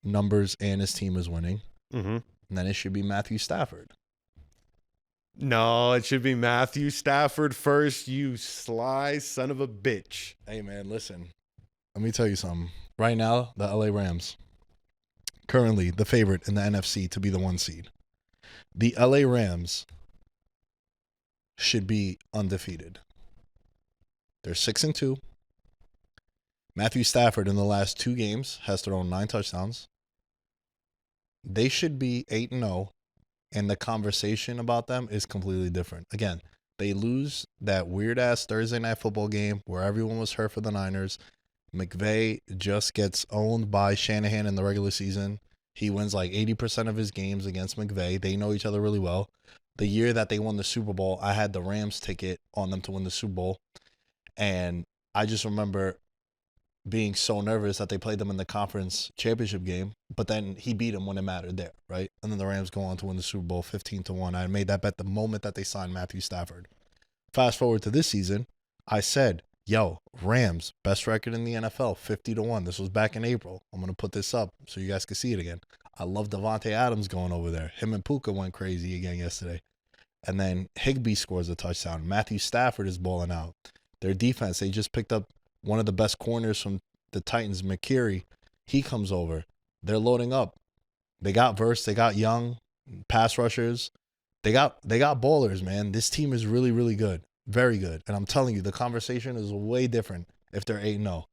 S4: Numbers and his team is winning.
S5: Mm-hmm.
S4: And then it should be Matthew Stafford.
S5: No, it should be Matthew Stafford first, you sly son of a bitch.
S4: Hey, man, listen. Let me tell you something. Right now, the LA Rams, currently the favorite in the NFC to be the 1 seed. The LA Rams should be undefeated. They're 6-2. Matthew Stafford in the last 2 games has thrown 9 touchdowns. They should be 8-0, and the conversation about them is completely different. Again, they lose that weird-ass Thursday Night Football game where everyone was hurt for the Niners. McVay just gets owned by Shanahan in the regular season. He wins like 80% of his games against McVay. They know each other really well. The year that they won the Super Bowl, I had the Rams ticket on them to win the Super Bowl. And I just remember being so nervous that they played them in the conference championship game, but then he beat them when it mattered there, right? And then the Rams go on to win the Super Bowl 15-1. I made that bet the moment that they signed Matthew Stafford. Fast forward to this season, I said, yo, Rams, best record in the NFL, 50-1. This was back in April. I'm going to put this up so you guys can see it again. I love Devontae Adams going over there. Him and Puka went crazy again yesterday. And then Higbee scores a touchdown. Matthew Stafford is balling out. Their defense, they just picked up one of the best corners from the Titans, McCurry. He comes over. They're loading up. They got Verse. They got young pass rushers. They got ballers, man. This team is really, really good. Very good. And I'm telling you, the conversation is way different if they're 8-0.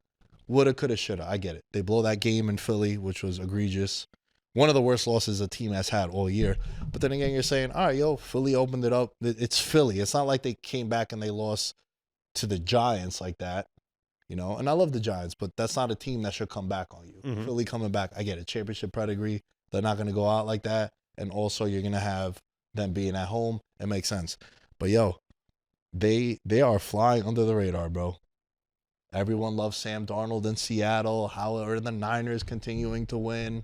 S4: Woulda, coulda, shoulda. I get it. They blow that game in Philly, which was egregious. One of the worst losses a team has had all year. But then again, you're saying, all right, yo, Philly opened it up. It's Philly. It's not like they came back and they lost to the Giants like that, you know? And I love the Giants, but that's not a team that should come back on you.
S5: Mm-hmm.
S4: Philly coming back, I get it. Championship pedigree. They're not going to go out like that. And also, you're going to have them being at home. It makes sense. But, yo, they are flying under the radar, bro. Everyone loves Sam Darnold in Seattle. How are the Niners continuing to win?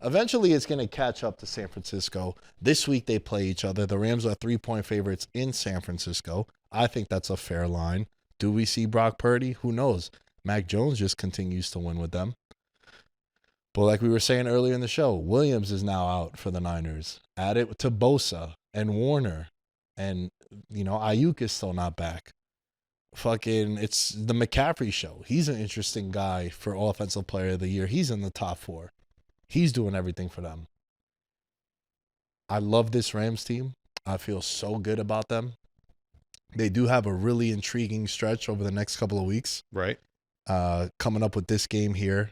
S4: Eventually, it's going to catch up to San Francisco. This week, they play each other. The Rams are 3-point favorites in San Francisco. I think that's a fair line. Do we see Brock Purdy? Who knows? Mac Jones just continues to win with them. But like we were saying earlier in the show, Williams is now out for the Niners. Add it to Bosa and Warner. And, Ayuk is still not back. It's the McCaffrey show. He's an interesting guy for Offensive Player of the Year. He's in the top 4. He's doing everything for them. I love this Rams team. I feel so good about them. They do have a really intriguing stretch over the next couple of weeks.
S5: Right.
S4: Coming up with this game here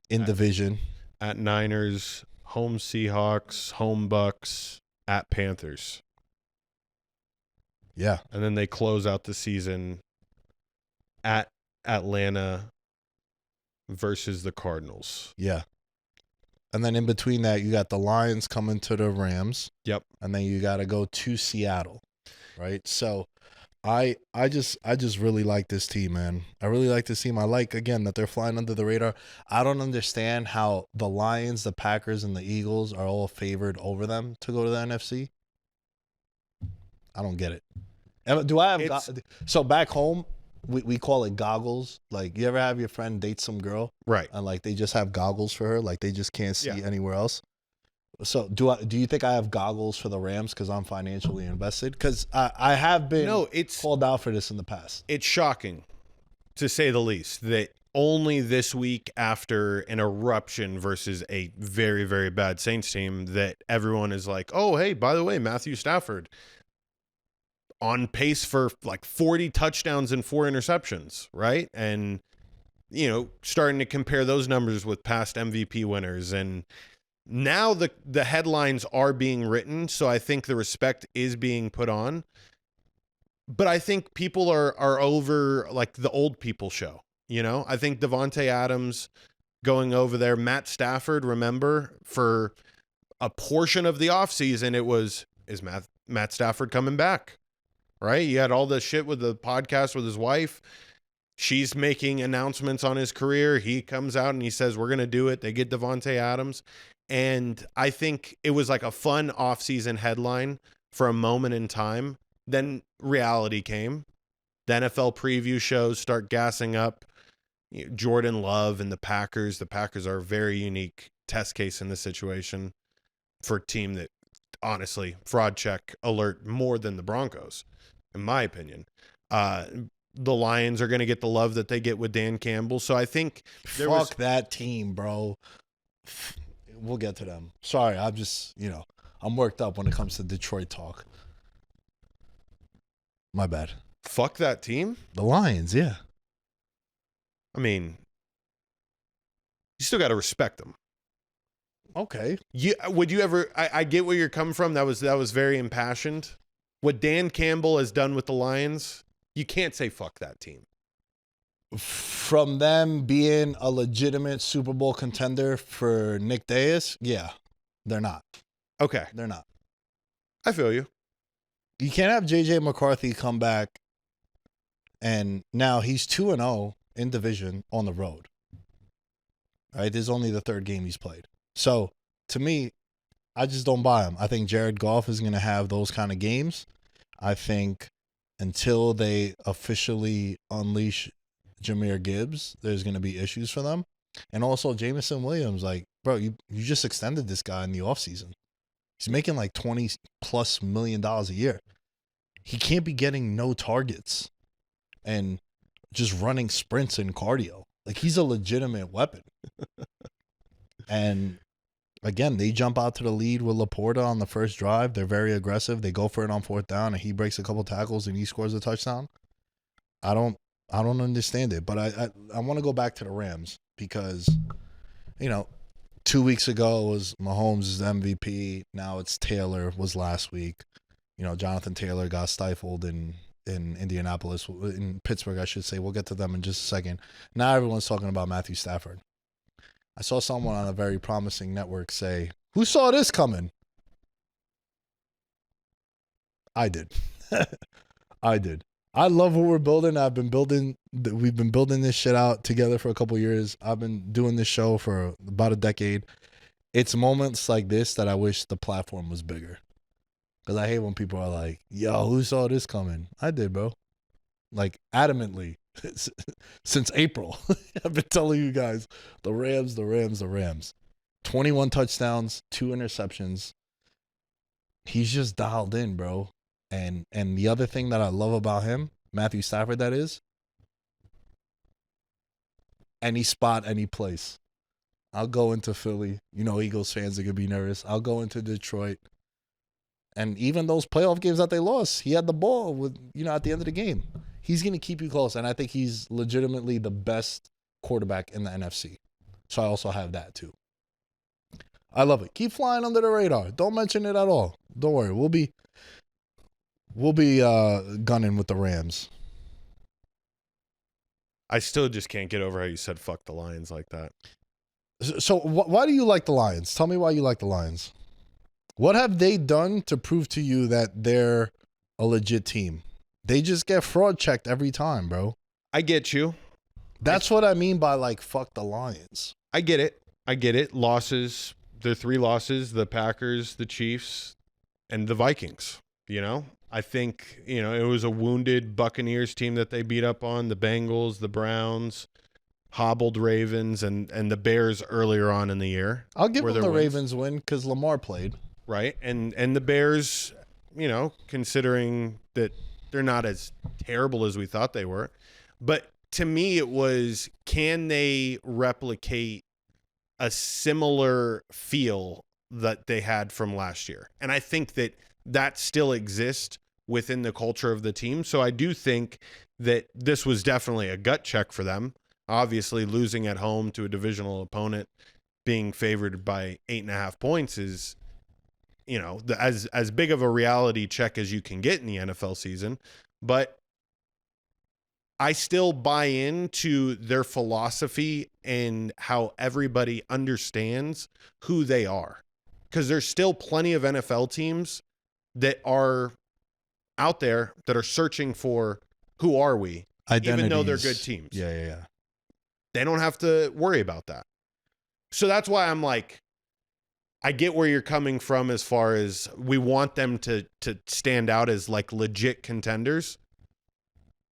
S4: in division.
S5: At Niners, home Seahawks, home Bucks, at Panthers.
S4: Yeah.
S5: And then they close out the season at Atlanta versus the Cardinals.
S4: Yeah. And then in between that, you got the Lions coming to the Rams.
S5: Yep.
S4: And then you got to go to Seattle, right? So I just really like this team, man. I really like this team. I like, again, that they're flying under the radar. I don't understand how the Lions, the Packers, and the Eagles are all favored over them to go to the NFC. I don't get it. Do I have so back home? We call it goggles. Like, you ever have your friend date some girl,
S5: right?
S4: And like they just have goggles for her, like they just can't see anywhere else. So do you think I have goggles for the Rams because I'm financially invested? Because I have been called out for this in the past.
S5: It's shocking, to say the least, that only this week after an eruption versus a very, very bad Saints team that everyone is like, oh, hey, by the way, Matthew Stafford on pace for like 40 touchdowns and 4 interceptions, right? And, starting to compare those numbers with past MVP winners. And now the headlines are being written, so I think the respect is being put on. But I think people are over like the old people show, I think Devontae Adams going over there, Matt Stafford, remember, for a portion of the offseason, it was, is Matt Stafford coming back? Right? You had all the shit with the podcast with his wife. She's making announcements on his career. He comes out and he says, we're going to do it. They get Devontae Adams. And I think it was like a fun offseason headline for a moment in time. Then reality came. The NFL preview shows start gassing up Jordan Love and the Packers. The Packers are a very unique test case in this situation for a team that, honestly, fraud check alert more than the Broncos, in my opinion. The Lions are going to get the love that they get with Dan Campbell. So I think
S4: fuck that team, bro. We'll get to them. Sorry, I'm just, I'm worked up when it comes to Detroit talk. My bad.
S5: Fuck that team?
S4: The Lions, yeah.
S5: I mean, you still got to respect them.
S4: Okay.
S5: Would you ever? I get where you're coming from. That was very impassioned. What Dan Campbell has done with the Lions, you can't say fuck that team.
S4: From them being a legitimate Super Bowl contender for Nick Dais, yeah, they're not.
S5: Okay,
S4: they're not.
S5: I feel you.
S4: You can't have JJ McCarthy come back, and now he's 2-0 in division on the road. Right, this is only the 3rd game he's played. So, to me, I just don't buy him. I think Jared Goff is going to have those kind of games. I think until they officially unleash Jahmyr Gibbs, there's going to be issues for them. And also, Jameson Williams, like, bro, you just extended this guy in the offseason. He's making like $20+ million a year. He can't be getting no targets and just running sprints and cardio. Like, he's a legitimate weapon. And again, they jump out to the lead with Laporta on the first drive. They're very aggressive. They go for it on 4th down, and he breaks a couple tackles and he scores a touchdown. I don't understand it, but I want to go back to the Rams because, 2 weeks ago was Mahomes' MVP. Now it's Taylor was last week. Jonathan Taylor got stifled in Indianapolis, in Pittsburgh, I should say. We'll get to them in just a second. Now everyone's talking about Matthew Stafford. I saw someone on a very promising network say, who saw this coming? I did. I did. I love what we're building. We've been building this shit out together for a couple years. I've been doing this show for about a decade. it's moments like this that I wish the platform was bigger. Because I hate when people are like, yo, who saw this coming? I did, bro. Like, adamantly. Since April. I've been telling you guys, the Rams. 21 touchdowns, 2 interceptions. He's just dialed in, bro. And the other thing that I love about him, Matthew Stafford, that is, any spot, any place. I'll go into Philly. You know, Eagles fans are going to be nervous. I'll go into Detroit. And even those playoff games that they lost, he had the ball with, at the end of the game. He's going to keep you close. And I think he's legitimately the best quarterback in the NFC. So I also have that too. I love it. Keep flying under the radar. Don't mention it at all. Don't worry. We'll be gunning with the Rams.
S5: I still just can't get over how you said fuck the Lions like that.
S4: So why do you like the Lions? Tell me why you like the Lions. What have they done to prove to you that they're a legit team? They just get fraud checked every time, bro.
S5: I get you.
S4: That's what I mean by, like, fuck the Lions.
S5: I get it. Losses. There are 3 losses: the Packers, the Chiefs, and the Vikings. I think, it was a wounded Buccaneers team that they beat up on, the Bengals, the Browns, hobbled Ravens, and the Bears earlier on in the year.
S4: I'll give them the Ravens win because Lamar played.
S5: Right. And the Bears, considering that they're not as terrible as we thought they were. But to me, it was, can they replicate a similar feel that they had from last year? And I think that still exists within the culture of the team. So I do think that this was definitely a gut check for them. Obviously, losing at home to a divisional opponent, being favored by 8.5 points is, as big of a reality check as you can get in the NFL season. But I still buy into their philosophy and how everybody understands who they are. Because there's still plenty of NFL teams that are out there that are searching for who are we, even though they're good teams.
S4: Yeah.
S5: They don't have to worry about that. So that's why I'm like, I get where you're coming from as far as we want them to stand out as like legit contenders.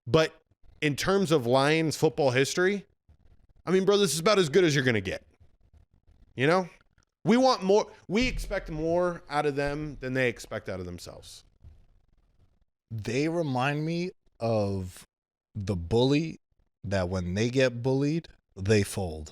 S5: But in terms of Lions football history, I mean, bro, this is about as good as you're going to get. We want more. We expect more out of them than they expect out of themselves.
S4: They remind me of the bully that when they get bullied, they fold.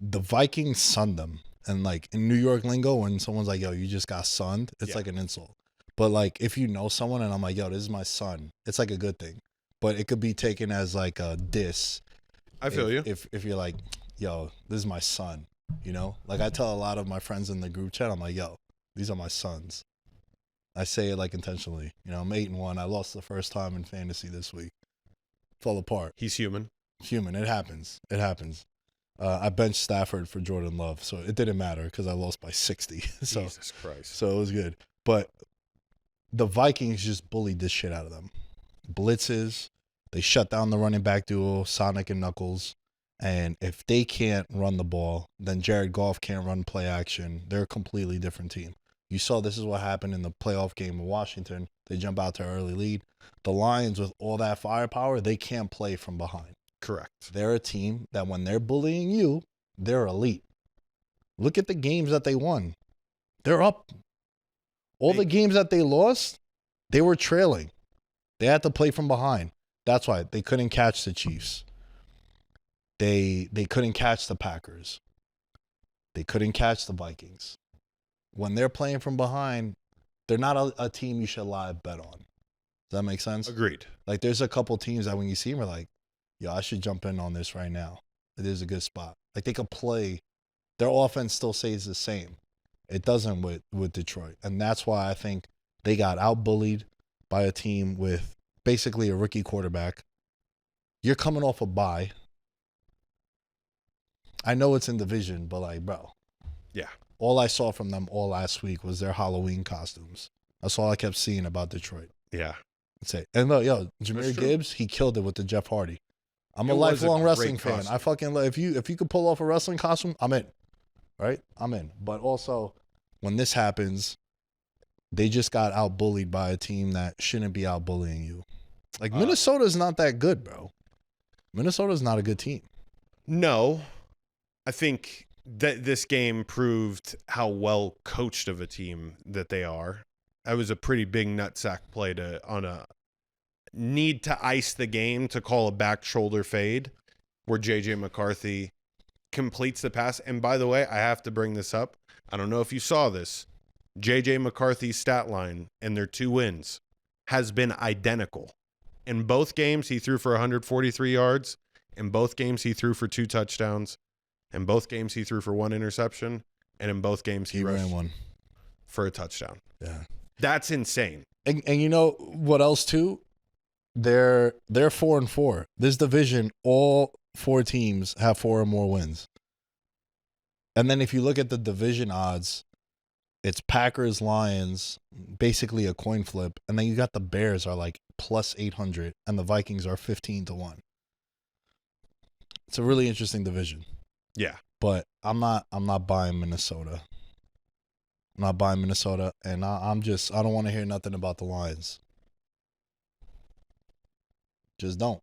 S4: The Vikings sunned them. And like in New York lingo, when someone's like, yo, you just got sunned, it's like an insult. But like if you know someone and I'm like, yo, this is my son, it's like a good thing. But it could be taken as like a diss.
S5: I feel you.
S4: If you're like, yo, this is my son, Like I tell a lot of my friends in the group chat, I'm like, yo, these are my sons. I say it like intentionally. I'm 8-1. I lost the first time in fantasy this week. Fell apart.
S5: He's human.
S4: Human. It happens. I benched Stafford for Jordan Love, so it didn't matter because I lost by 60.
S5: Jesus Christ.
S4: So it was good. But the Vikings just bullied this shit out of them. Blitzes. They shut down the running back duo, Sonic and Knuckles. And if they can't run the ball, then Jared Goff can't run play action. They're a completely different team. You saw this is what happened in the playoff game in Washington. They jump out to an early lead. The Lions, with all that firepower, they can't play from behind.
S5: Correct.
S4: They're a team that when they're bullying you, they're elite. Look at the games that they won. They're up. All the games that they lost, they were trailing. They had to play from behind. That's why they couldn't catch the Chiefs. They couldn't catch the Packers. They couldn't catch the Vikings. When they're playing from behind, they're not a team you should live bet on. Does that make sense?
S5: Agreed.
S4: Like there's a couple teams that when you see them, are like, yo, I should jump in on this right now. It is a good spot. Like they could play. Their offense still stays the same. It doesn't with Detroit. And that's why I think they got out-bullied by a team with basically a rookie quarterback. You're coming off a bye. I know it's in division, but like, bro.
S5: Yeah.
S4: All I saw from them all last week was their Halloween costumes. That's all I kept seeing about Detroit.
S5: Yeah.
S4: That's it. And look, yo, Jahmyr Gibbs, he killed it with the Jeff Hardy. I'm a lifelong wrestling fan. I fucking love if you could pull off a wrestling costume, I'm in. right? I'm in. But also, when this happens, they just got out-bullied by a team that shouldn't be out-bullying you. Like, Minnesota's not that good, bro. Minnesota's not a good team.
S5: No, I think that this game proved how well coached of a team that they are. That was a pretty big nutsack play on a need to ice the game to call a back shoulder fade where JJ McCarthy completes the pass. And by the way, I have to bring this up. I don't know if you saw this. JJ McCarthy's stat line in their 2 wins has been identical. In both games, he threw for 143 yards. In both games, he threw for 2 touchdowns. In both games, he threw for 1 interception. And in both games, he rushed
S4: ran one
S5: for a touchdown.
S4: Yeah.
S5: That's insane.
S4: And you know what else, too? They're 4-4. This division, all 4 teams have 4 or more wins. And then if you look at the division odds, it's Packers, Lions, basically a coin flip. And then you got the Bears are like plus 800 and the Vikings are 15-1. It's a really interesting division.
S5: Yeah.
S4: But I'm not buying Minnesota. I'm not buying Minnesota, and I don't want to hear nothing about the Lions. Just don't.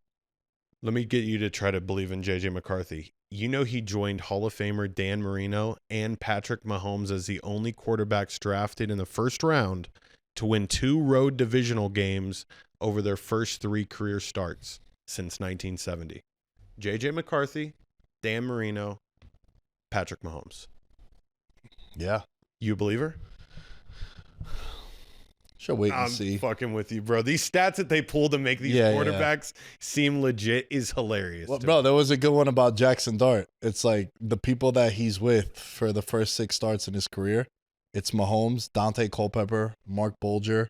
S5: Let me get you to try to believe in JJ McCarthy. You know he joined Hall of Famer Dan Marino and Patrick Mahomes as the only quarterbacks drafted in the first round to win 2 road divisional games over their first 3 career starts since 1970. JJ McCarthy, Dan Marino, Patrick Mahomes.
S4: Yeah.
S5: You a believer?
S4: Should wait and
S5: I'm
S4: see.
S5: fucking with you, bro. These stats that they pull to make these quarterbacks seem legit is hilarious.
S4: Well, bro, there was a good one about Jackson Dart. It's like the people that he's with for the first 6 starts in his career. It's Mahomes, Dante Culpepper, Mark Bolger,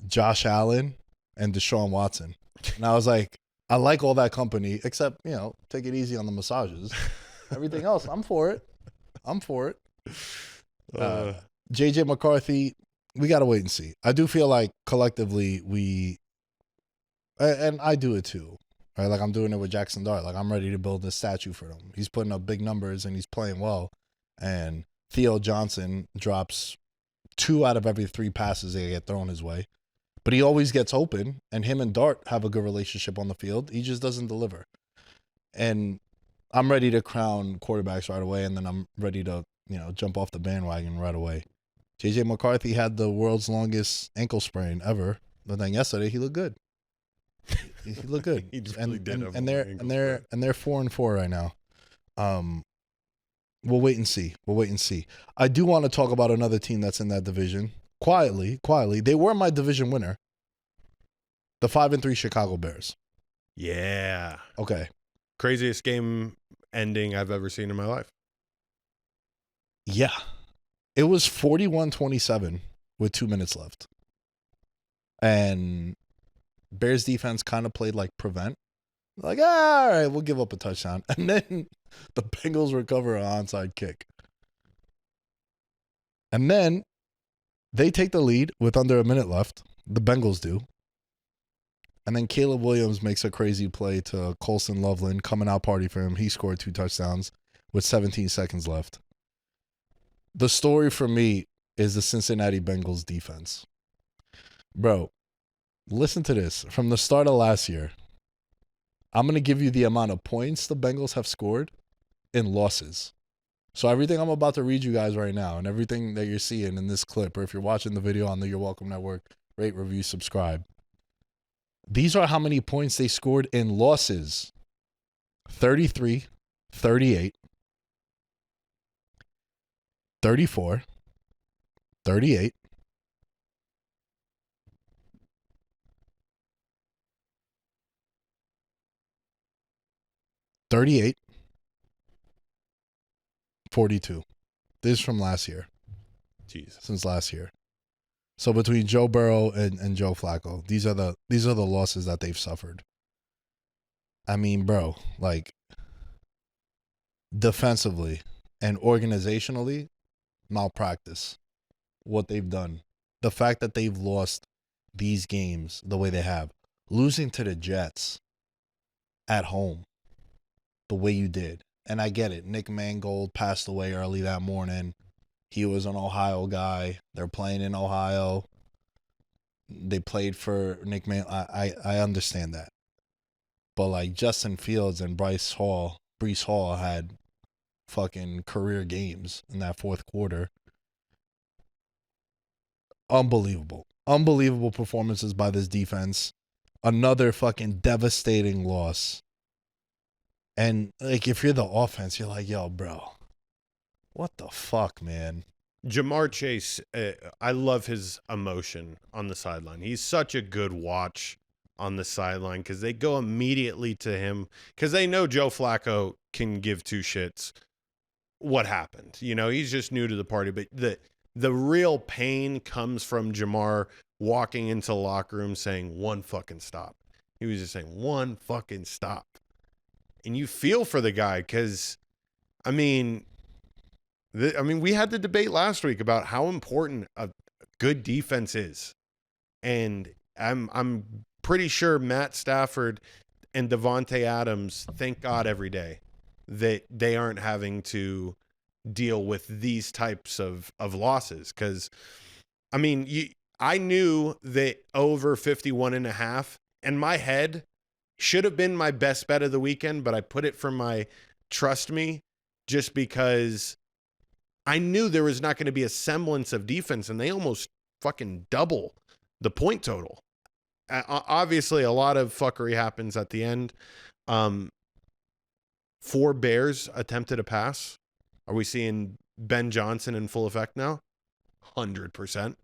S4: Josh Allen, and Deshaun Watson. And I was like, I like all that company, except, take it easy on the massages. Everything else, I'm for it. JJ McCarthy, we got to wait and see. I do feel like collectively and I do it too, right? Like I'm doing it with Jackson Dart. Like I'm ready to build a statue for him. He's putting up big numbers and he's playing well. And Theo Johnson drops 2 out of every 3 passes that get thrown his way. But he always gets open, and him and Dart have a good relationship on the field. He just doesn't deliver. And I'm ready to crown quarterbacks right away, and then I'm ready to, jump off the bandwagon right away. JJ McCarthy had the world's longest ankle sprain ever, but then yesterday he looked good. He looked good.
S5: He really did.
S4: And they're 4-4 right now. We'll wait and see. I do want to talk about another team that's in that division. Quietly, they were my division winner. The 5-3 Chicago Bears.
S5: Yeah.
S4: Okay.
S5: Craziest game ending I've ever seen in my life.
S4: Yeah. It was 41-27 with 2 minutes left. And Bears defense kind of played like prevent. Like, all right, we'll give up a touchdown. And then the Bengals recover an onside kick. And then they take the lead with under a minute left. The Bengals do. And then Caleb Williams makes a crazy play to Colson Loveland, coming out party for him. He scored 2 touchdowns with 17 seconds left. The story for me is the Cincinnati Bengals defense. Bro, listen to this. From the start of last year, I'm going to give you the amount of points the Bengals have scored in losses. So everything I'm about to read you guys right now and everything that you're seeing in this clip, or if you're watching the video on the You're Welcome Network, rate, review, subscribe. These are how many points they scored in losses. 33, 38, 34, 38, 38, 42. This is from last year.
S5: Jesus.
S4: Since last year. So between Joe Burrow and Joe Flacco, these are the losses that they've suffered. I mean, bro, like defensively and organizationally, malpractice. What they've done. The fact that they've lost these games the way they have. Losing to the Jets at home the way you did. and I get it. Nick Mangold passed away early that morning. He was an Ohio guy. They're playing in Ohio. They played for Nick Mangold. I understand that. But like Justin Fields and Breece Hall had fucking career games in that fourth quarter. Unbelievable performances by this defense. Another fucking devastating loss. And like if you're the offense, you're like, yo, bro, what the fuck, man?
S5: Jamar Chase, I love his emotion on the sideline. He's such a good watch on the sideline because they go immediately to him because they know Joe Flacco can give two shits what happened. You know, he's just new to the party, but the real pain comes from Jamar walking into the locker room saying one fucking stop. He was just saying one fucking stop. And you feel for the guy because, I mean, we had the debate last week about how important a good defense is. And I'm pretty sure Matt Stafford and Devontae Adams thank God every day that they aren't having to deal with these types of losses. Because, I mean, I knew that over 51.5 in my head should have been my best bet of the weekend, but I put it for my trust me just because I knew there was not going to be a semblance of defense, and they almost fucking double the point total. Obviously, a lot of fuckery happens at the end. 4 Bears attempted a pass. Are we seeing Ben Johnson in full effect now? 100%.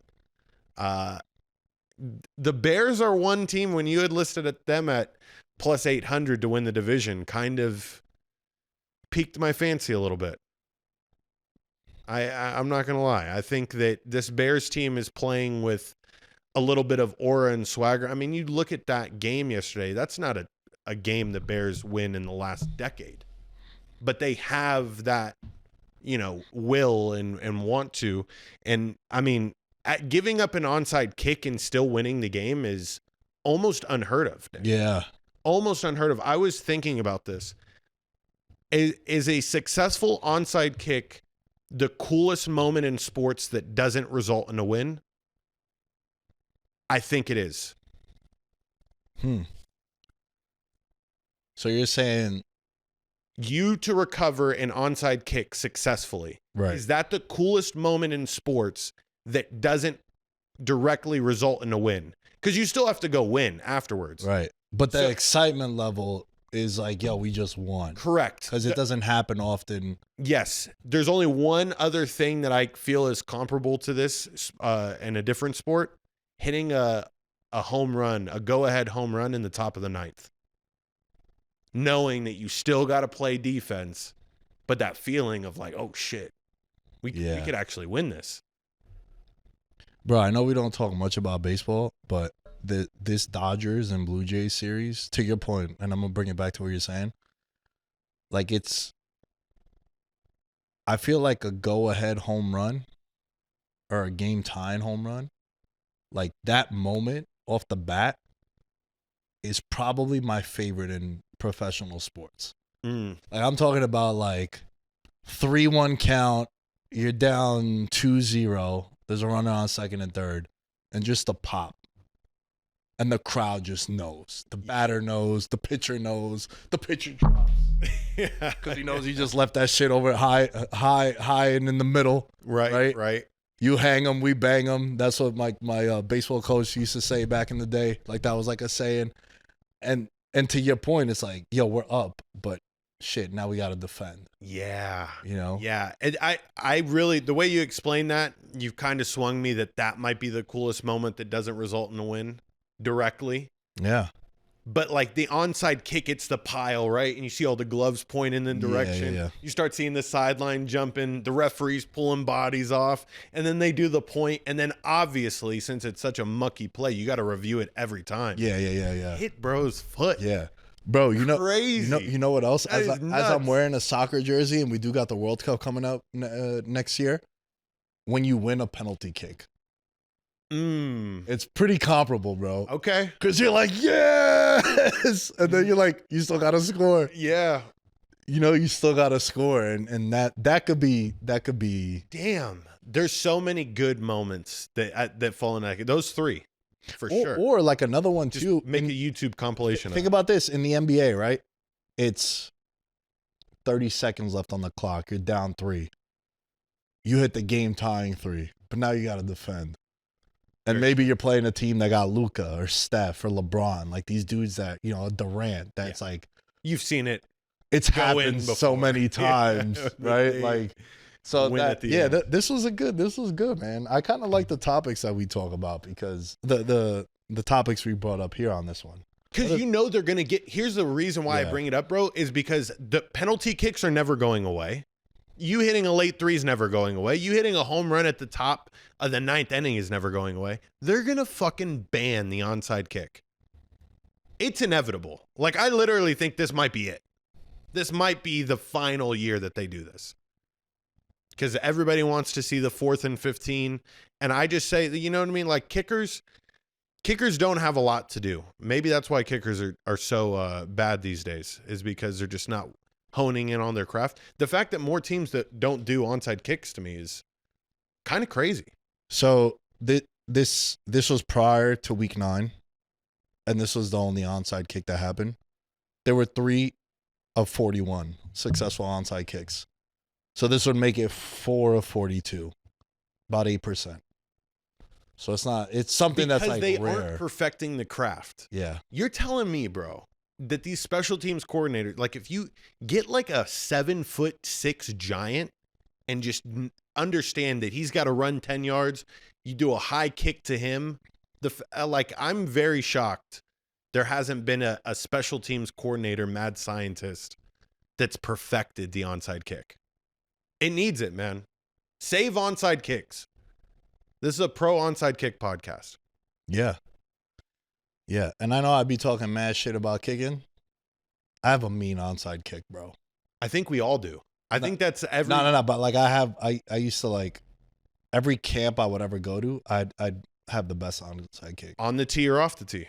S5: The Bears are one team when you had listed them at plus 800 to win the division, kind of piqued my fancy a little bit. I'm not going to lie. I think that this Bears team is playing with a little bit of aura and swagger. I mean, you look at that game yesterday. That's not a game the Bears win in the last decade. But they have that, you know, will and want to. And, I mean, giving up an onside kick and still winning the game is almost unheard of.
S4: Yeah.
S5: Almost unheard of. I was thinking about this. Is a successful onside kick the coolest moment in sports that doesn't result in a win? I think it is.
S4: So you're saying
S5: you to recover an onside kick successfully.
S4: Right.
S5: Is that the coolest moment in sports that doesn't directly result in a win? Because you still have to go win afterwards.
S4: Right. But the excitement level is like, yo, we just won.
S5: Correct.
S4: Because it doesn't happen often.
S5: Yes. There's only one other thing that I feel is comparable to this in a different sport. Hitting a home run, a go-ahead home run in the top of the 9th. Knowing that you still got to play defense, but that feeling of like, oh, shit, we could actually win this.
S4: Bro, I know we don't talk much about baseball, but this Dodgers and Blue Jays series, to your point, and I'm going to bring it back to what you're saying, like I feel like a go-ahead home run or a game-tying home run, like that moment off the bat is probably my favorite in professional sports. Like I'm talking about like 3-1 count, you're down 2-0, there's a runner on second and third, and just a pop. And the crowd just knows. The batter knows, the pitcher knows, the pitcher drops. Because he knows he just left that shit over high and in the middle.
S5: Right.
S4: You hang them, we bang them. That's what my baseball coach used to say back in the day. Like that was like a saying. And to your point, it's like, yo, we're up, but shit, now we got to defend.
S5: Yeah.
S4: You know?
S5: Yeah. And I really, the way you explain that, you've kind of swung me that might be the coolest moment that doesn't result in a win directly.
S4: Yeah.
S5: But like the onside kick, it's the pile, right? And you see all the gloves point in the direction.
S4: Yeah.
S5: You start seeing the sideline jumping, the referees pulling bodies off, and then they do the point. And then obviously, since it's such a mucky play, you got to review it every time.
S4: Yeah.
S5: Hit bro's foot.
S4: Yeah. Bro, you know,
S5: crazy.
S4: You know what else?
S5: That
S4: As
S5: is nuts.
S4: I'm wearing a soccer jersey and we do got the World Cup coming up next year, when you win a penalty kick. It's pretty comparable, bro.
S5: Okay.
S4: Because you're like, yes! And then you're like, you still got to score.
S5: Yeah.
S4: you still got to score, and that could be
S5: Damn, there's so many good moments that fall in that. Those three, for sure.
S4: Or like another one
S5: Just
S4: too.
S5: make a YouTube compilation.
S4: Think about this in the NBA, right? It's 30 seconds left on the clock. You're down 3. You hit the game tying 3, but now you got to defend. And maybe you're playing a team that got Luka or Steph or LeBron, like these dudes that, Durant, that's like.
S5: You've seen it.
S4: It's happened so many times, right? Like, so this was good, man. I kind of like the topics that we talk about because the topics we brought up here on this one.
S5: Because they're going to get, here's the reason why I bring it up, bro, is because the penalty kicks are never going away. You hitting a late 3 is never going away. You hitting a home run at the top of the 9th inning is never going away. They're going to fucking ban the onside kick. It's inevitable. Like, I literally think this might be it. This might be the final year that they do this. Because everybody wants to see the 4th and 15. And I just say, you know what I mean? Like, kickers don't have a lot to do. Maybe that's why kickers are so bad these days, is because they're just not honing in on their craft. The fact that more teams that don't do onside kicks to me is kind of crazy.
S4: So this was prior to week 9, and this was the only onside kick that happened. There were 3 of 41 successful onside kicks. So this would make it 4 of 42, about 8%. So it's something
S5: because
S4: that's like
S5: they
S4: rare.
S5: aren't perfecting the craft.
S4: Yeah.
S5: You're telling me, bro, that these special teams coordinators, like if you get like a 7'6" giant and just understand that he's got to run 10 yards, you do a high kick to him. I'm very shocked there hasn't been a special teams coordinator, mad scientist that's perfected the onside kick. It needs it, man. Save onside kicks. This is a pro onside kick podcast.
S4: Yeah. Yeah. And I know I'd be talking mad shit about kicking. I have a mean onside kick, bro.
S5: I think we all do. I think that's every.
S4: No. But like I used to like every camp I would ever go to, I'd have the best onside kick.
S5: On the tee or off the tee?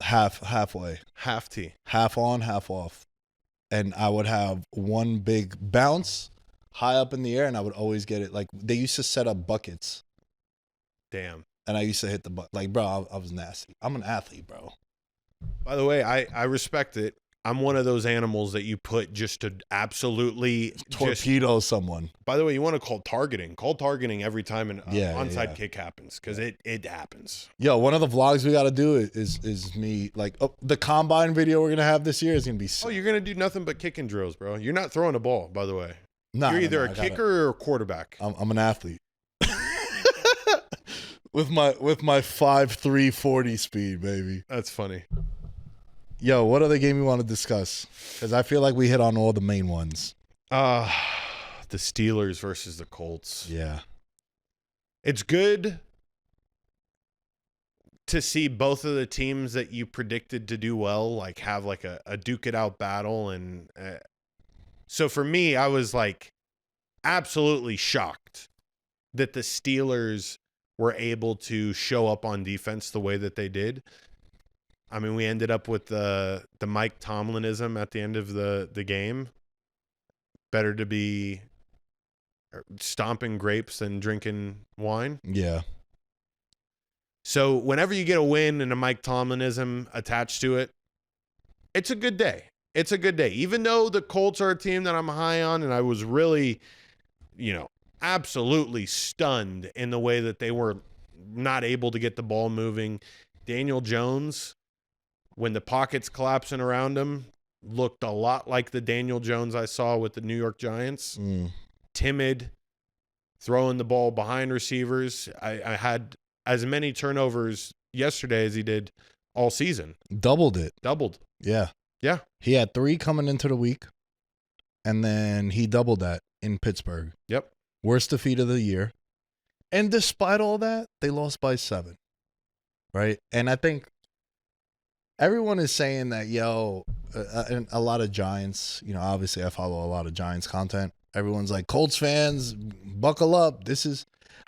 S4: Halfway.
S5: Half tee.
S4: Half on, half off. And I would have one big bounce high up in the air, and I would always get it. Like they used to set up buckets.
S5: Damn.
S4: And I used to hit the butt. Like, bro, I was nasty. I'm an athlete, bro.
S5: By the way, I respect it. I'm one of those animals that you put just to absolutely
S4: torpedo someone.
S5: By the way, you want to call targeting. Call targeting every time an onside kick happens, because it happens.
S4: Yo, one of the vlogs we got to do is me, like, the combine video we're going to have this year is going to be sick.
S5: Oh, you're going to do nothing but kicking drills, bro. You're not throwing a ball, by the way.
S4: No,
S5: you're either a kicker or a quarterback.
S4: I'm an athlete. with my 5'3", 40 speed, baby.
S5: That's funny.
S4: Yo, what other game you want to discuss? Because I feel like we hit on all the main ones.
S5: The Steelers versus the Colts.
S4: Yeah.
S5: It's good to see both of the teams that you predicted to do well, like have like a duke it out battle. And so for me, I was like absolutely shocked that the Steelers were able to show up on defense the way that they did. I mean, we ended up with the Mike Tomlinism at the end of the game. Better to be stomping grapes than drinking wine.
S4: Yeah.
S5: So whenever you get a win and a Mike Tomlinism attached to it, it's a good day. It's a good day. Even though the Colts are a team that I'm high on, and I was really, absolutely stunned in the way that they were not able to get the ball moving. Daniel Jones, when the pocket's collapsing around him, looked a lot like the Daniel Jones I saw with the New York Giants. Timid, throwing the ball behind receivers. I had as many turnovers yesterday as he did all season.
S4: Doubled it.
S5: Yeah. Yeah.
S4: He had 3 coming into the week, and then he doubled that in Pittsburgh.
S5: Yep.
S4: Worst defeat of the year. And despite all that, they lost by 7. Right? And I think everyone is saying that, and a lot of Giants, obviously I follow a lot of Giants content. Everyone's like, Colts fans, buckle up.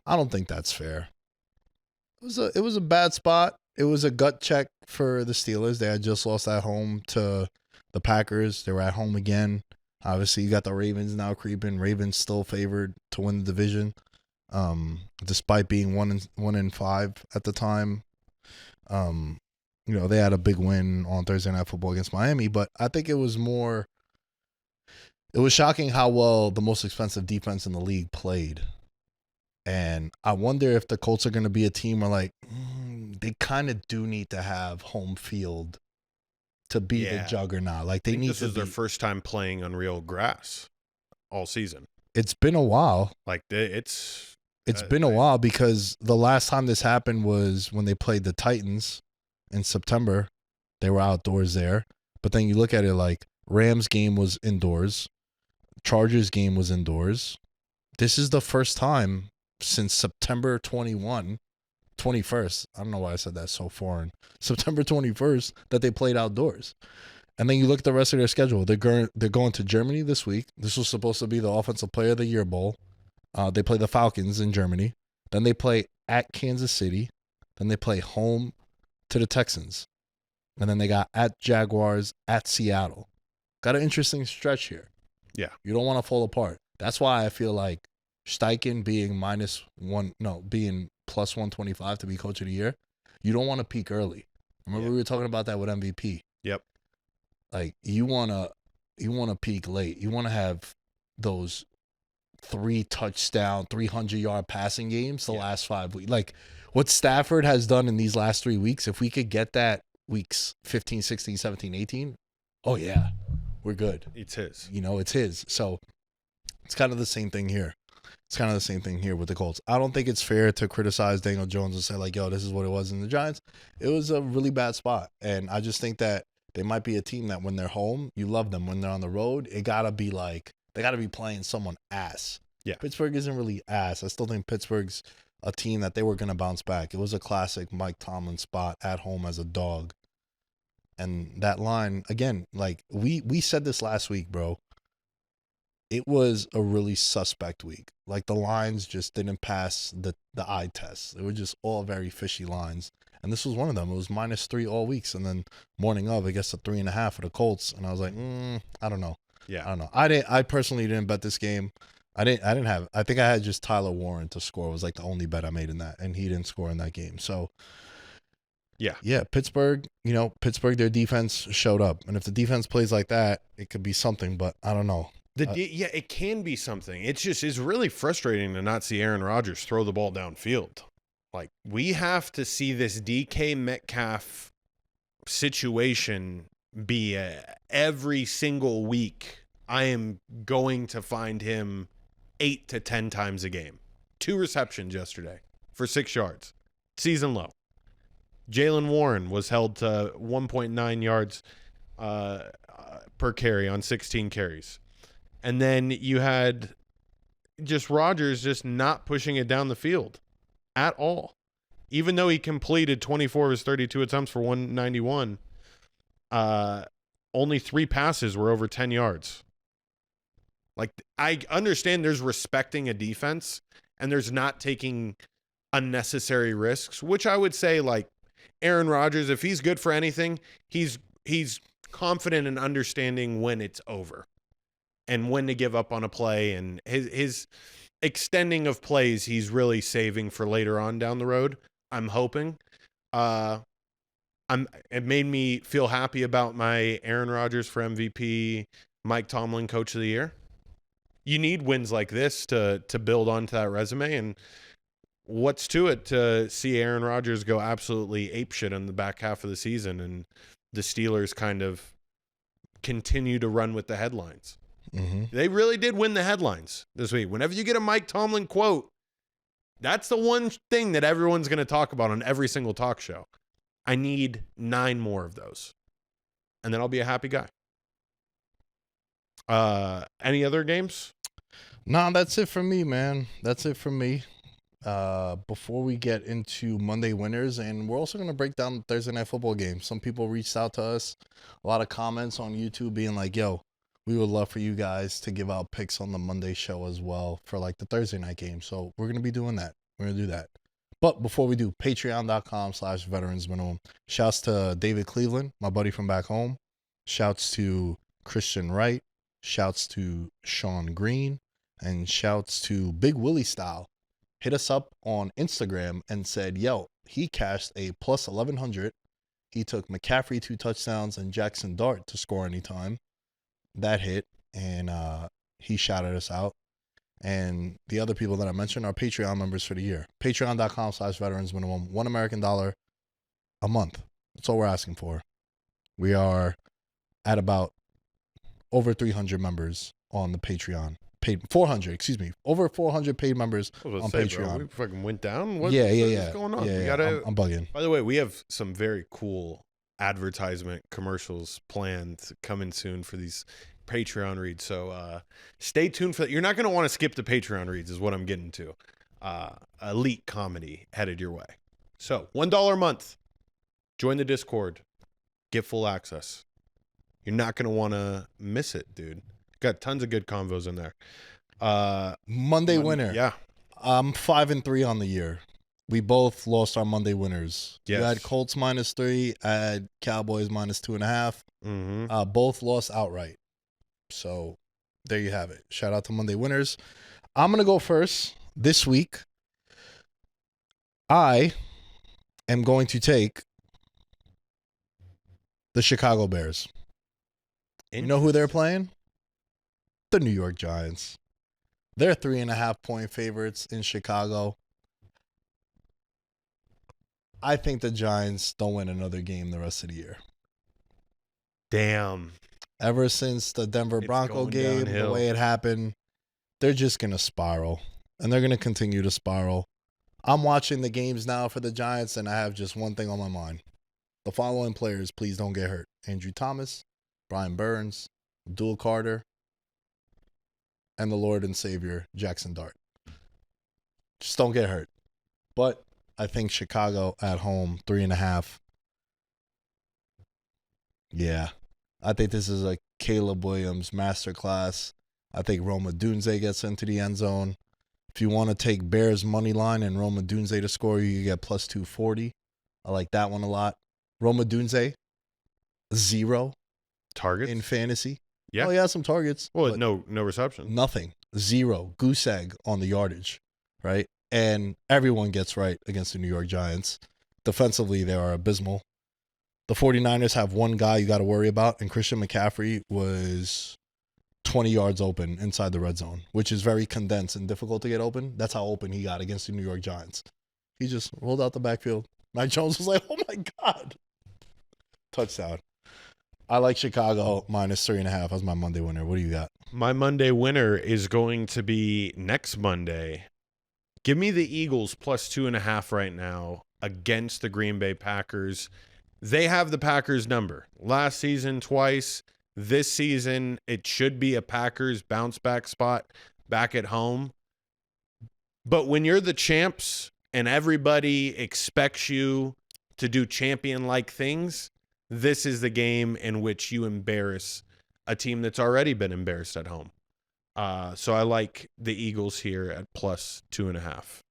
S4: I don't think that's fair. It was a bad spot. It was a gut check for the Steelers. They had just lost at home to the Packers. They were at home again. Obviously, you got the Ravens now creeping. Ravens still favored to win the division, despite being 1-5 at the time. They had a big win on Thursday Night Football against Miami, but I think it was shocking how well the most expensive defense in the league played. And I wonder if the Colts are going to be a team where they kind of do need to have home field to be the juggernaut. Like they need
S5: this is their first time playing on real grass all season.
S4: It's been a while.
S5: Like it's
S4: been a while because the last time this happened was when they played the Titans in September. They were outdoors there. But then you look at it like Rams game was indoors. Chargers game was indoors. This is the first time since September 21st. I don't know why I said that so foreign. September 21st that they played outdoors. And then you look at the rest of their schedule. They're going to Germany this week. This was supposed to be the Offensive Player of the Year Bowl. They play the Falcons in Germany. Then they play at Kansas City. Then they play home to the Texans. And then they got at Jaguars, at Seattle. Got an interesting stretch here.
S5: Yeah.
S4: You don't want to fall apart. That's why I feel like Steichen being being plus 125 to be coach of the year, you don't want to peak early. Remember we were talking about that with MVP.
S5: Yep.
S4: Like you want to peak late. You want to have those 3 touchdown, 300-yard passing games the last 5 weeks. Like what Stafford has done in these last 3 weeks, if we could get that weeks 15, 16, 17, 18, oh yeah, we're good.
S5: It's his.
S4: It's his. So it's kind of the same thing here. It's kind of the same thing here with the Colts. I don't think it's fair to criticize Daniel Jones and say like, yo, this is what it was in the Giants. It was a really bad spot. And I just think that they might be a team that when they're home, you love them. When they're on the road, they got to be playing someone ass.
S5: Yeah.
S4: Pittsburgh isn't really ass. I still think Pittsburgh's a team that they were going to bounce back. It was a classic Mike Tomlin spot at home as a dog. And that line, again, like we said this last week, bro. It was a really suspect week. Like the lines just didn't pass the eye test. They were just all very fishy lines. And this was one of them. It was -3 all weeks. And then morning of, it gets to 3.5 for the Colts. And I was like, I don't know.
S5: Yeah.
S4: I don't know. I personally didn't bet this game. I think I had just Tyler Warren to score. It was like the only bet I made in that. And he didn't score in that game. So yeah, Pittsburgh, their defense showed up. And if the defense plays like that, it could be something, but I don't know.
S5: It can be something. It's really frustrating to not see Aaron Rodgers throw the ball downfield. Like we have to see this DK Metcalf situation be every single week. I am going to find him 8 to 10 times a game. 2 receptions yesterday for 6 yards. Season low. Jaylen Warren was held to 1.9 yards per carry on 16 carries. And then you had just Rodgers just not pushing it down the field at all. Even though he completed 24 of his 32 attempts for 191, only 3 passes were over 10 yards. Like, I understand there's respecting a defense and there's not taking unnecessary risks, which I would say, like, Aaron Rodgers, if he's good for anything, he's confident in understanding when it's over and when to give up on a play, and his extending of plays he's really saving for later on down the road. I'm hoping. It made me feel happy about my Aaron Rodgers for MVP, Mike Tomlin Coach of the Year. You need wins like this to build onto that resume, and what's to it to see Aaron Rodgers go absolutely apeshit in the back half of the season and the Steelers kind of continue to run with the headlines.
S4: Mm-hmm.
S5: They really did win the headlines this week. Whenever you get a Mike Tomlin quote, that's the one thing that everyone's going to talk about on every single talk show. I need 9 more of those, and then I'll be a happy guy. Any other games?
S4: No, that's it for me, man. That's it for me. Before we get into Monday winners, and we're also going to break down the Thursday Night Football game. Some people reached out to us, a lot of comments on YouTube being like, yo, we would love for you guys to give out picks on the Monday show as well for like the Thursday night game. So we're going to be doing that. We're going to do that. But before we do, patreon.com/Veterans Minimum. Shouts to David Cleveland, my buddy from back home. Shouts to Christian Wright. Shouts to Sean Green. And shouts to Big Willie Style. Hit us up on Instagram and said, yo, he cashed a plus 1,100. He took McCaffrey 2 touchdowns and Jackson Dart to score anytime. That hit, and he shouted us out. And the other people that I mentioned are Patreon members for the year. Patreon.com/Veterans Minimum. $1 American a month. That's all we're asking for. We are at about over 300 members on the Patreon. Paid 400, excuse me. Over 400 paid members on Patreon.
S5: Bro, we fucking went down?
S4: What's
S5: going on?
S4: Yeah, I'm bugging.
S5: By the way, we have some very cool advertisement commercials planned coming soon for these Patreon reads. So stay tuned for that. You're not going to want to skip the Patreon reads is what I'm getting to. Elite comedy headed your way. So $1 a month. Join the Discord. Get full access. You're not going to want to miss it, dude. Got tons of good convos in there.
S4: Monday winner.
S5: Yeah.
S4: I'm 5-3 on the year. We both lost our Monday winners.
S5: Yes.
S4: You had Colts -3. I had Cowboys -2.5.
S5: Mm-hmm.
S4: Both lost outright. So there you have it. Shout out to Monday winners. I'm going to go first this week. I am going to take the Chicago Bears. You know who they're playing? The New York Giants. They're 3.5-point favorites in Chicago. I think the Giants don't win another game the rest of the year.
S5: Damn.
S4: Ever since the Denver Bronco game,
S5: downhill.
S4: the way it happened, they're just going to spiral. And they're going to continue to spiral. I'm watching the games now for the Giants, and I have just one thing on my mind. The following players, please don't get hurt. Andrew Thomas, Brian Burns, Abdul Carter, and the Lord and Savior, Jackson Dart. Just don't get hurt. But I think Chicago at home, 3.5. Yeah. I think this is a Caleb Williams masterclass. I think Roma Dunze gets into the end zone. If you want to take Bears money line and Roma Dunze to score, you get plus 240. I like that one a lot. Roma Dunze, 0
S5: Targets
S4: in fantasy.
S5: Yeah.
S4: Oh, he has some targets.
S5: Well, no reception.
S4: Nothing. 0. Goose egg on the yardage, right? And everyone gets right against the New York Giants. Defensively, they are abysmal. The 49ers have one guy you got to worry about, and Christian McCaffrey was 20 yards open inside the red zone, which is very condensed and difficult to get open. That's how open he got against the New York Giants. He just rolled out the backfield. Mike Jones was like, oh, my God. Touchdown. I like Chicago -3.5 as my Monday winner. What do you got?
S5: My Monday winner is going to be next Monday. Give me the Eagles plus 2.5 right now against the Green Bay Packers. They have the Packers number. Last season, twice. This season, it should be a Packers bounce back spot back at home. But when you're the champs and everybody expects you to do champion-like things, this is the game in which you embarrass a team that's already been embarrassed at home. So I like the Eagles here at plus 2.5.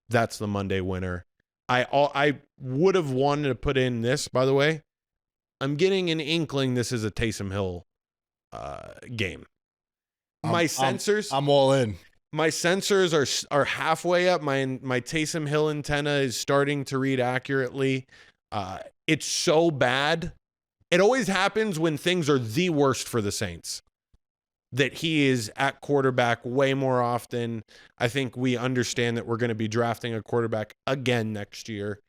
S5: That's the Monday winner. I would have wanted to put in this, by the way. I'm getting an inkling this is a Taysom Hill game. My sensors...
S4: I'm all in.
S5: My sensors are halfway up. My Taysom Hill antenna is starting to read accurately. It's so bad. It always happens when things are the worst for the Saints, that he is at quarterback way more often. I think we understand that we're going to be drafting a quarterback again next year.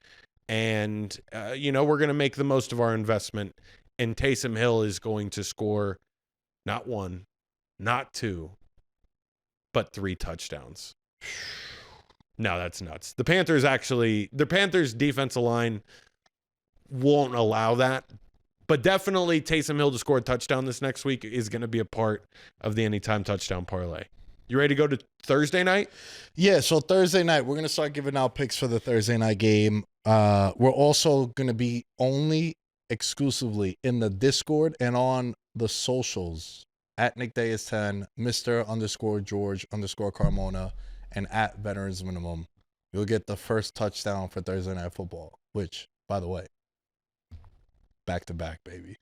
S5: And, we're going to make the most of our investment. And Taysom Hill is going to score not 1, not 2, but 3 touchdowns. No, that's nuts. The Panthers defensive line won't allow that. But definitely Taysom Hill to score a touchdown this next week is going to be a part of the anytime touchdown parlay. You ready to go to Thursday night?
S4: Yeah, so Thursday night, we're going to start giving out picks for the Thursday night game. We're also going to be only exclusively in the Discord and on the socials at Nick Dais 10, Mr._George _Carmona, and at Veterans Minimum. You'll get the first touchdown for Thursday Night Football, which, by the way, back to back, baby.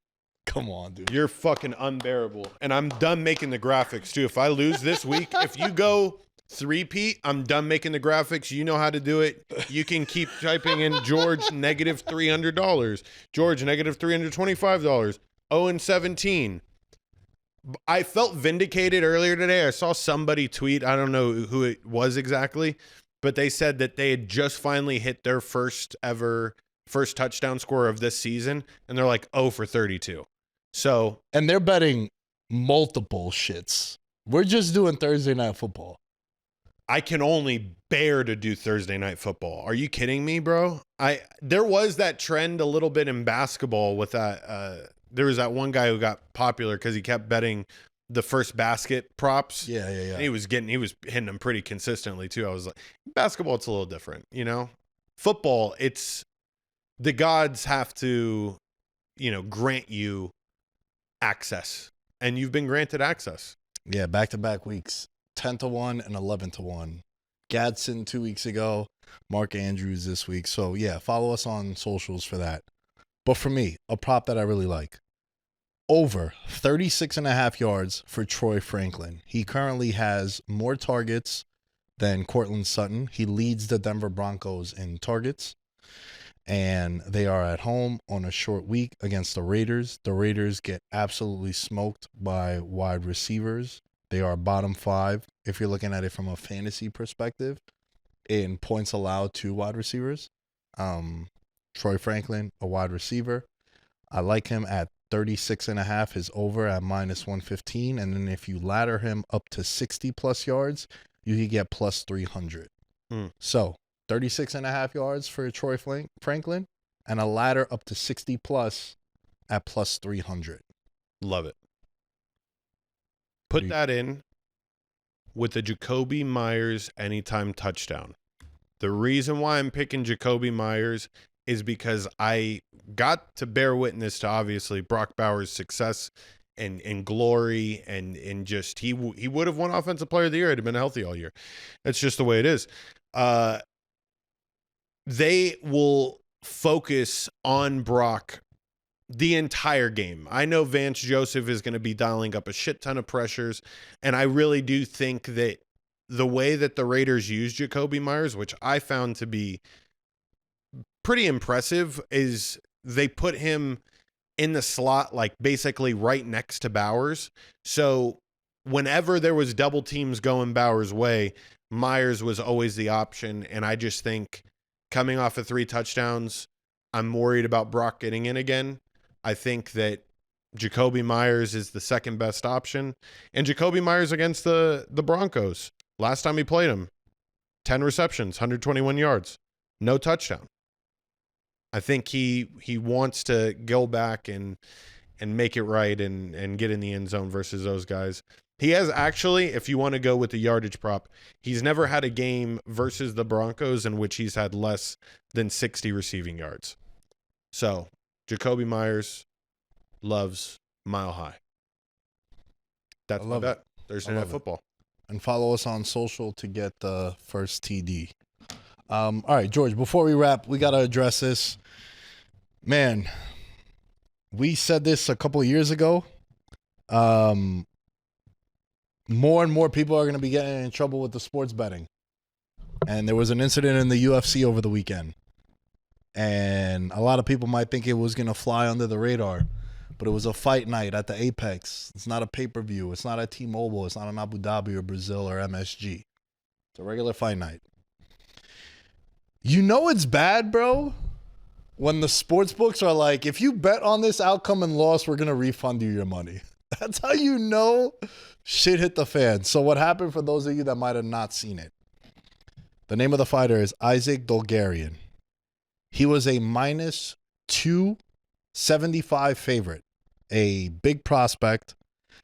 S4: Come on, dude.
S5: You're fucking unbearable. And I'm done making the graphics, too. If I lose this week, if you go 3-peat, I'm done making the graphics. You know how to do it. You can keep typing in George negative $300. George negative $325. 0-17. I felt vindicated earlier today. I saw somebody tweet, I don't know who it was exactly, but they said that they had just finally hit their first touchdown score of this season, and they're like 0 for 32. So,
S4: and they're betting multiple shits. We're just doing Thursday Night Football.
S5: I can only bear to do Thursday Night Football. Are you kidding me, bro? There was that trend a little bit in basketball with that. There was that one guy who got popular because he kept betting the first basket props.
S4: Yeah.
S5: And he was hitting them pretty consistently too. I was like, basketball, it's a little different, you know. Football, it's the gods have to, grant you access, and you've been granted access.
S4: Yeah, back-to-back weeks, 10-1 and 11-1. Gadsden 2 weeks ago, Mark Andrews this week. So yeah, follow us on socials for that. But for me, a prop that I really like. Over 36.5 yards for Troy Franklin. He currently has more targets than Cortland Sutton. He leads the Denver Broncos in targets. And they are at home on a short week against the Raiders. The Raiders get absolutely smoked by wide receivers. They are bottom 5, if you're looking at it from a fantasy perspective, in points allowed to wide receivers. Troy Franklin, a wide receiver. I like him at 36.5, his over at -115. And then if you ladder him up to 60+ yards, you can get +300. So 36.5 yards for Troy Franklin and a ladder up to 60+ at +300.
S5: Love it. Put that in with the Jacoby Myers anytime touchdown. The reason why I'm picking Jacoby Myers is because I got to bear witness to, obviously, Brock Bowers' success and glory, and just he would have won Offensive Player of the Year had he been healthy all year. That's just the way it is. They will focus on Brock the entire game. I know Vance Joseph is going to be dialing up a shit ton of pressures, and I really do think that the way that the Raiders use Jacoby Myers, which I found to be pretty impressive, is they put him in the slot, like basically right next to Bowers. So whenever there was double teams going Bowers' way, Myers was always the option. And I just think coming off of 3 touchdowns, I'm worried about Brock getting in again. I think that Jacoby Myers is the second best option. And Jacoby Myers against the Broncos, last time he played him, 10 receptions, 121 yards, no touchdown. I think he wants to go back and make it right and get in the end zone versus those guys. He has actually, if you want to go with the yardage prop, he's never had a game versus the Broncos in which he's had less than 60 receiving yards. So Jacoby Myers loves Mile High. That's my bet. Thursday Night Football.
S4: And follow us on social to get the first TD. All right, George, before we wrap, we got to address this. Man, we said this a couple of years ago. More and more people are going to be getting in trouble with the sports betting. And there was an incident in the UFC over the weekend. And a lot of people might think it was going to fly under the radar. But it was a fight night at the Apex. It's not a pay-per-view. It's not at T-Mobile. It's not in Abu Dhabi or Brazil or MSG. It's a regular fight night. You know it's bad, bro, when the sports books are like, if you bet on this outcome and loss, we're going to refund you your money. That's how you know shit hit the fan. So what happened, for those of you that might have not seen it, the name of the fighter is Isaac Dolgarian. He was a -275 favorite, a big prospect,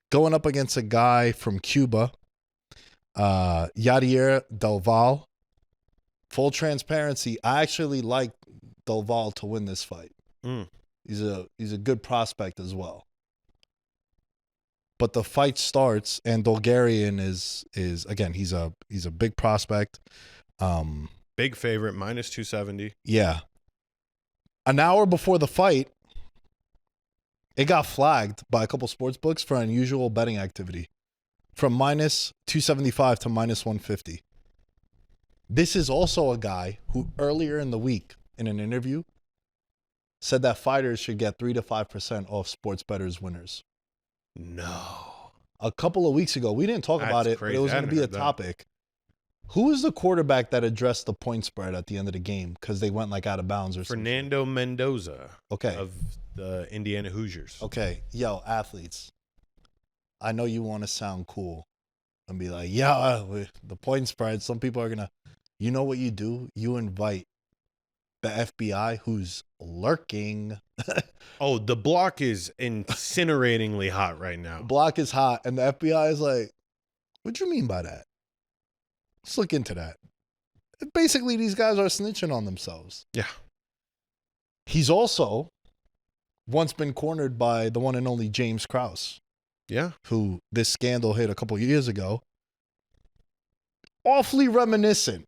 S4: going up against a guy from Cuba, Yadier Del Val. Full transparency, I actually like Del Val to win this fight. He's a good prospect as well. But the fight starts, and Dolgarian is again, he's a big prospect.
S5: Big favorite, -270.
S4: Yeah. An hour before the fight, It got flagged by a couple sports books for unusual betting activity from minus 275 to minus 150. This is also a guy who earlier in the week in an interview said that fighters should get 3 to 5% off sports bettors winners.
S5: No.
S4: A couple of weeks ago, we didn't talk about it, but it was going to be a topic. Who is the quarterback that addressed the point spread at the end of the game because they went like out of bounds or something?
S5: Fernando Mendoza.
S4: Okay.
S5: Of the Indiana Hoosiers.
S4: Okay. Yo, athletes. I know you want to sound cool and be like, yeah, the point spread. Some people are going to, you know what you do? You invite the FBI who's lurking.
S5: Oh, the block is incineratingly hot right now.
S4: The block is hot. And the FBI is like, what do you mean by that? Let's look into that. Basically, these guys are snitching on themselves.
S5: Yeah.
S4: He's also once been cornered by the one and only James Krause.
S5: Yeah.
S4: Who this scandal hit a couple of years ago. Awfully reminiscent.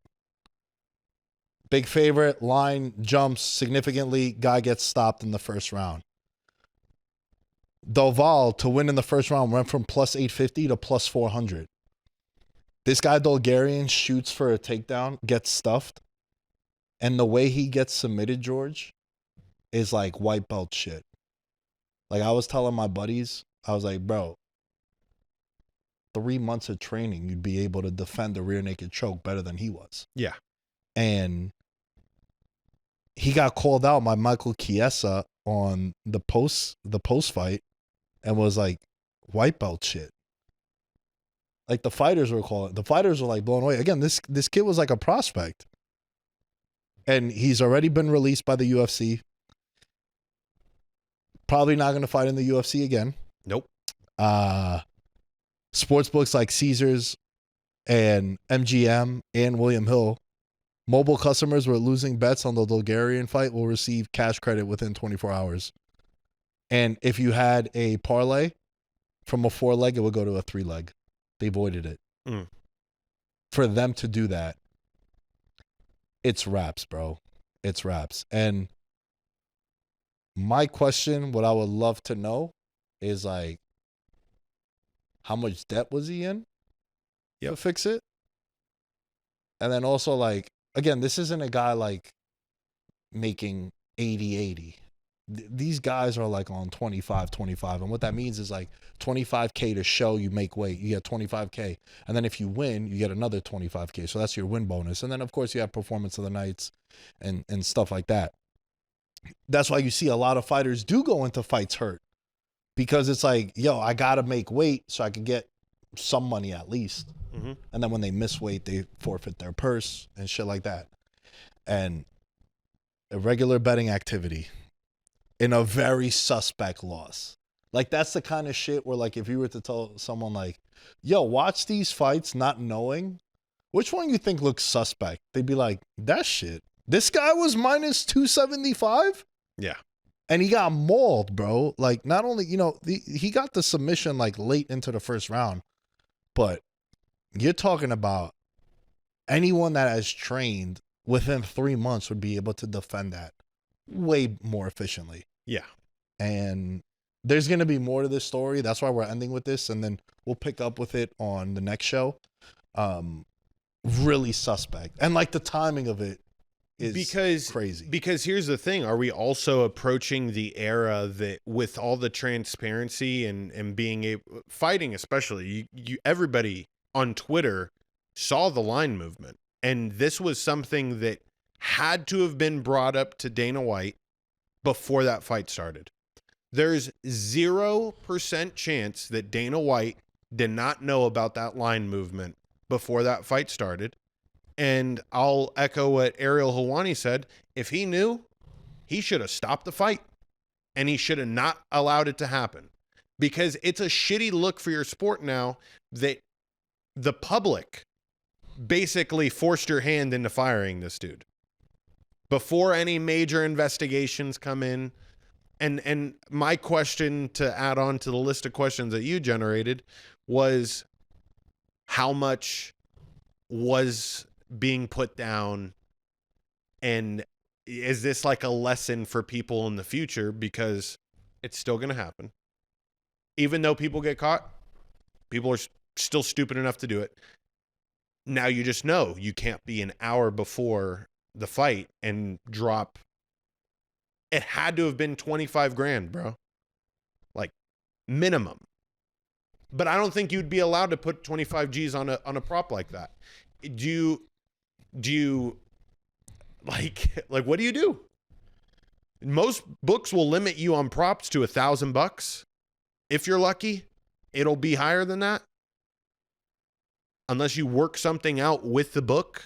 S4: Big favorite, line jumps significantly, guy gets stopped in the first round. Doval, to win in the first round, went from plus 850 to plus 400. This guy, Bulgarian, shoots for a takedown, gets stuffed. And the way he gets submitted, George, is like white belt shit. Like I was telling my buddies, I was like, bro, 3 months of training, you'd be able to defend a rear naked choke better than he was.
S5: Yeah.
S4: And he got called out by Michael Chiesa on the post fight and was like, white belt shit. Like the fighters were like blown away. Again, this kid was like a prospect. And he's already been released by the UFC. Probably not going to fight in the UFC again.
S5: Nope.
S4: Sports books like Caesars and MGM and William Hill, mobile customers were losing bets on the Bulgarian fight will receive cash credit within 24 hours. And if you had a parlay from a 4-leg, it would go to a 3-leg. They voided it. For them to do that, it's wraps, bro. It's wraps. And my question, what I would love to know is like, how much debt was he in to fix it? And then also like, again, this isn't a guy like making 80. These guys are like on 25. And what that means is like $25K to show you make weight. You get $25K. And then if you win, you get another $25K. So that's your win bonus. And then of course you have performance of the nights and stuff like that. That's why you see a lot of fighters do go into fights hurt. Because it's like, yo, I got to make weight so I can get some money at least. Mm-hmm. And then when they miss weight, they forfeit their purse and shit like that. And irregular betting activity in a very suspect loss. Like, that's the kind of shit where, like, if you were to tell someone, like, yo, watch these fights not knowing, which one you think looks suspect? They'd be like, that shit. This guy was minus 275?
S5: Yeah.
S4: And he got mauled, bro. Like, not only, you know, he got the submission, like, late into the first round. But you're talking about anyone that has trained within 3 months would be able to defend that way more efficiently.
S5: Yeah.
S4: And there's going to be more to this story. That's why we're ending with this. And then we'll pick up with it on the next show. Really suspect. And, like, the timing of it is crazy.
S5: Because here's the thing. Are we also approaching the era that with all the transparency and being able, fighting especially, you everybody on Twitter saw the line movement. And this was something that had to have been brought up to Dana White before that fight started. There's 0% chance that Dana White did not know about that line movement before that fight started. And I'll echo what Ariel Helwani said. If he knew, he should have stopped the fight. And he should have not allowed it to happen. Because it's a shitty look for your sport now that the public basically forced your hand into firing this dude before any major investigations come in. And my question to add on to the list of questions that you generated was, how much was being put down, and is this like a lesson for people in the future? Because It's still going to happen. Even though people get caught, people are still stupid enough to do it. Now you just know you can't be an hour before the fight and drop. It had to have been 25 grand, bro. Like minimum. But I don't think you'd be allowed to put 25 G's on a prop like that. Do you like what do you do? Most books will limit you on props to $1,000. If you're lucky, it'll be higher than that. Unless you work something out with the book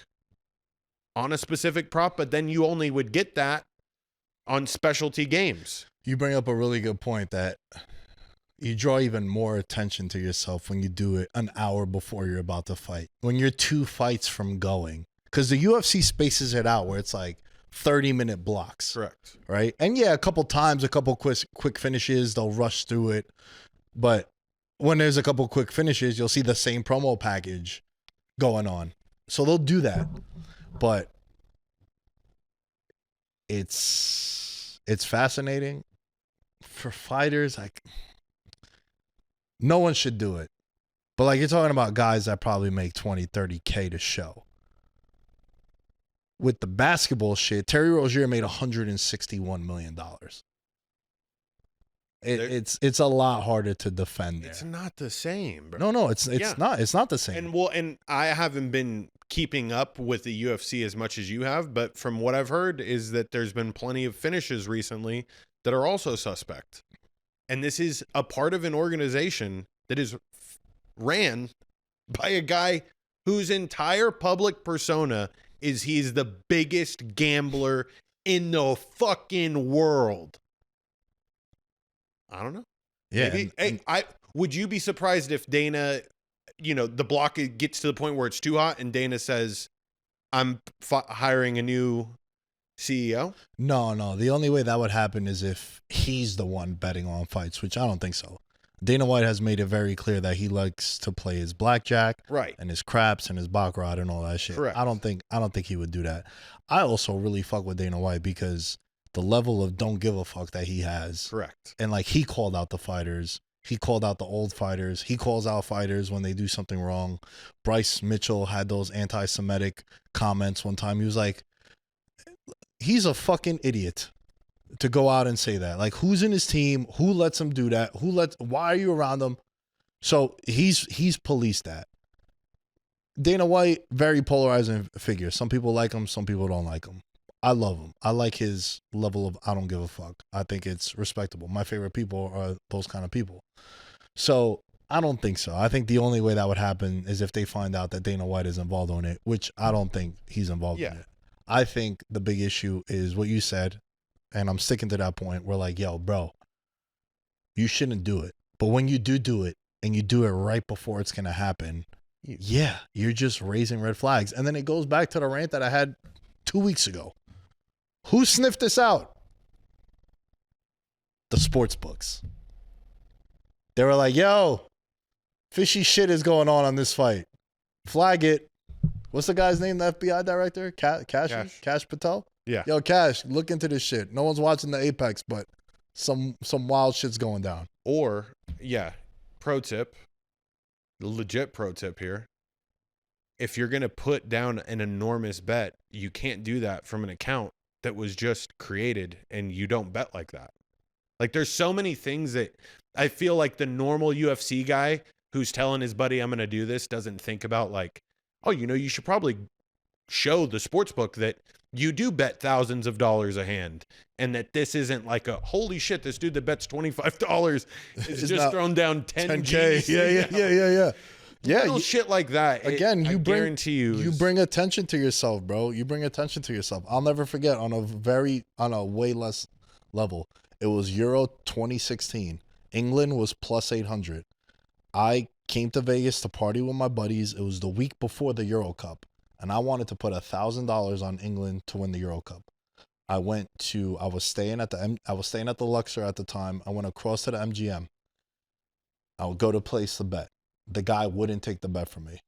S5: on a specific prop, but then you only would get that on specialty games.
S4: You bring up a really good point that you draw even more attention to yourself when you do it an hour before you're about to fight. When you're 2 fights from going. Because the UFC spaces it out where it's like 30-minute blocks.
S5: Correct.
S4: Right? And yeah, a couple quick finishes, they'll rush through it. But when there's a couple quick finishes, you'll see the same promo package going on. So they'll do that. But it's fascinating. For fighters, no one should do it. But like you're talking about guys that probably make 20, 30K to show. With the basketball shit, Terry Rozier made $161 million. It's a lot harder to defend there.
S5: It's not the same, bro.
S4: No, it's not. It's not the same.
S5: And I haven't been keeping up with the UFC as much as you have, but from what I've heard is that there's been plenty of finishes recently that are also suspect. And this is a part of an organization that is ran by a guy whose entire public persona is he's the biggest gambler in the fucking world. I don't know.
S4: Yeah.
S5: Maybe, would you be surprised if Dana, the block gets to the point where it's too hot and Dana says, I'm hiring a new CEO?
S4: No. The only way that would happen is if he's the one betting on fights, which I don't think so. Dana White has made it very clear that he likes to play his blackjack,
S5: right,
S4: and his craps and his baccarat and all that shit.
S5: Correct.
S4: I don't think he would do that. I also really fuck with Dana White because the level of don't give a fuck that he has.
S5: Correct.
S4: And like he called out the fighters. He called out the old fighters. He calls out fighters when they do something wrong. Bryce Mitchell had those anti-Semitic comments one time. He was like, he's a fucking idiot to go out and say that. Like, who's in his team? Who lets him do that? Why are you around him? So he's policed that. Dana White, very polarizing figure. Some people like him, some people don't like him. I love him. I like his level of I don't give a fuck. I think it's respectable. My favorite people are those kind of people. So I don't think so. I think the only way that would happen is if they find out that Dana White is involved in it, which I don't think he's involved in it. I think the big issue is what you said, and I'm sticking to that point. We're like, yo, bro, you shouldn't do it. But when you do it, and you do it right before it's going to happen, yeah, you're just raising red flags. And then it goes back to the rant that I had 2 weeks ago. Who sniffed this out? The sports books. They were like, yo, fishy shit is going on this fight. Flag it. What's the guy's name, the FBI director? Cash Patel?
S5: Yeah.
S4: Yo, Cash, look into this shit. No one's watching the Apex, but some wild shit's going down.
S5: Or, pro tip, legit pro tip here. If you're going to put down an enormous bet, you can't do that from an account that was just created, and you don't bet like that. Like, there's so many things that I feel like the normal UFC guy who's telling his buddy, I'm going to do this, doesn't think about like, oh, you should probably show the sportsbook that you do bet thousands of dollars a hand, and that this isn't like a holy shit, this dude that bets $25 is just thrown down 10K.
S4: Yeah.
S5: Little shit like that.
S4: Again, you bring attention to yourself, bro. You bring attention to yourself. I'll never forget on a way less level. It was Euro 2016. England was plus 800. I came to Vegas to party with my buddies. It was the week before the Euro Cup, and I wanted to put $1,000 on England to win the Euro Cup. I was staying at the Luxor at the time. I went across to the MGM. I would go to place the bet. The guy wouldn't take the bet from me.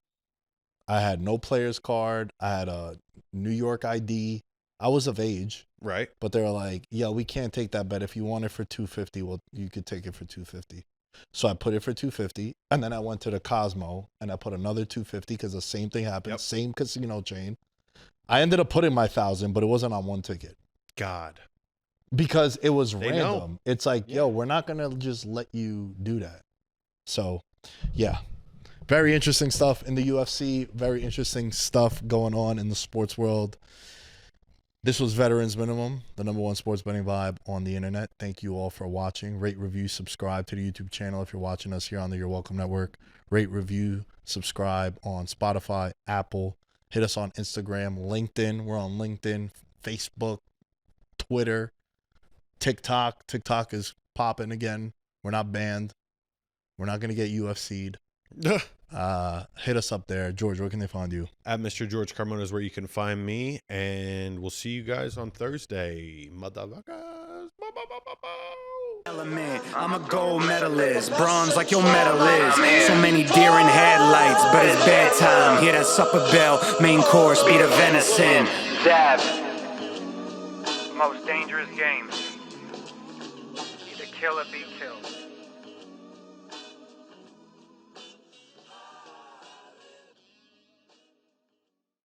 S4: I had no player's card. I had a New York ID. I was of age.
S5: Right.
S4: But they were like, "Yo, we can't take that bet. If you want it for $250, well, you could take it for $250." So I put it for $250, and then I went to the Cosmo and I put another $250 because the same thing happened,
S5: Yep.
S4: same casino chain. I ended up putting my $1,000, but it wasn't on one ticket
S5: God.
S4: because it was
S5: They
S4: random.
S5: know.
S4: It's like, yo, we're not gonna just let you do that. So, yeah, very interesting stuff in the UFC. Very interesting stuff going on in the sports world. This was Veterans Minimum, the #1 sports betting vibe on the internet. Thank you all for watching. Rate, review, subscribe to the YouTube channel if you're watching us here on the Your Welcome Network. Rate, review, subscribe on Spotify, Apple. Hit us on Instagram, LinkedIn. We're on LinkedIn, Facebook, Twitter, TikTok. TikTok is popping again. We're not banned. We're not going to get UFC'd. Hit us up there. George, where can they find you?
S5: At Mr. George Carmona is where you can find me, and we'll see you guys on Thursday. Motherfuckers.
S3: Element. I'm a gold medalist, bronze like your medal is. So many deer in headlights, but it's bedtime. Hear that supper bell, main course, be the venison.
S2: Dab. Most dangerous game. Either kill or be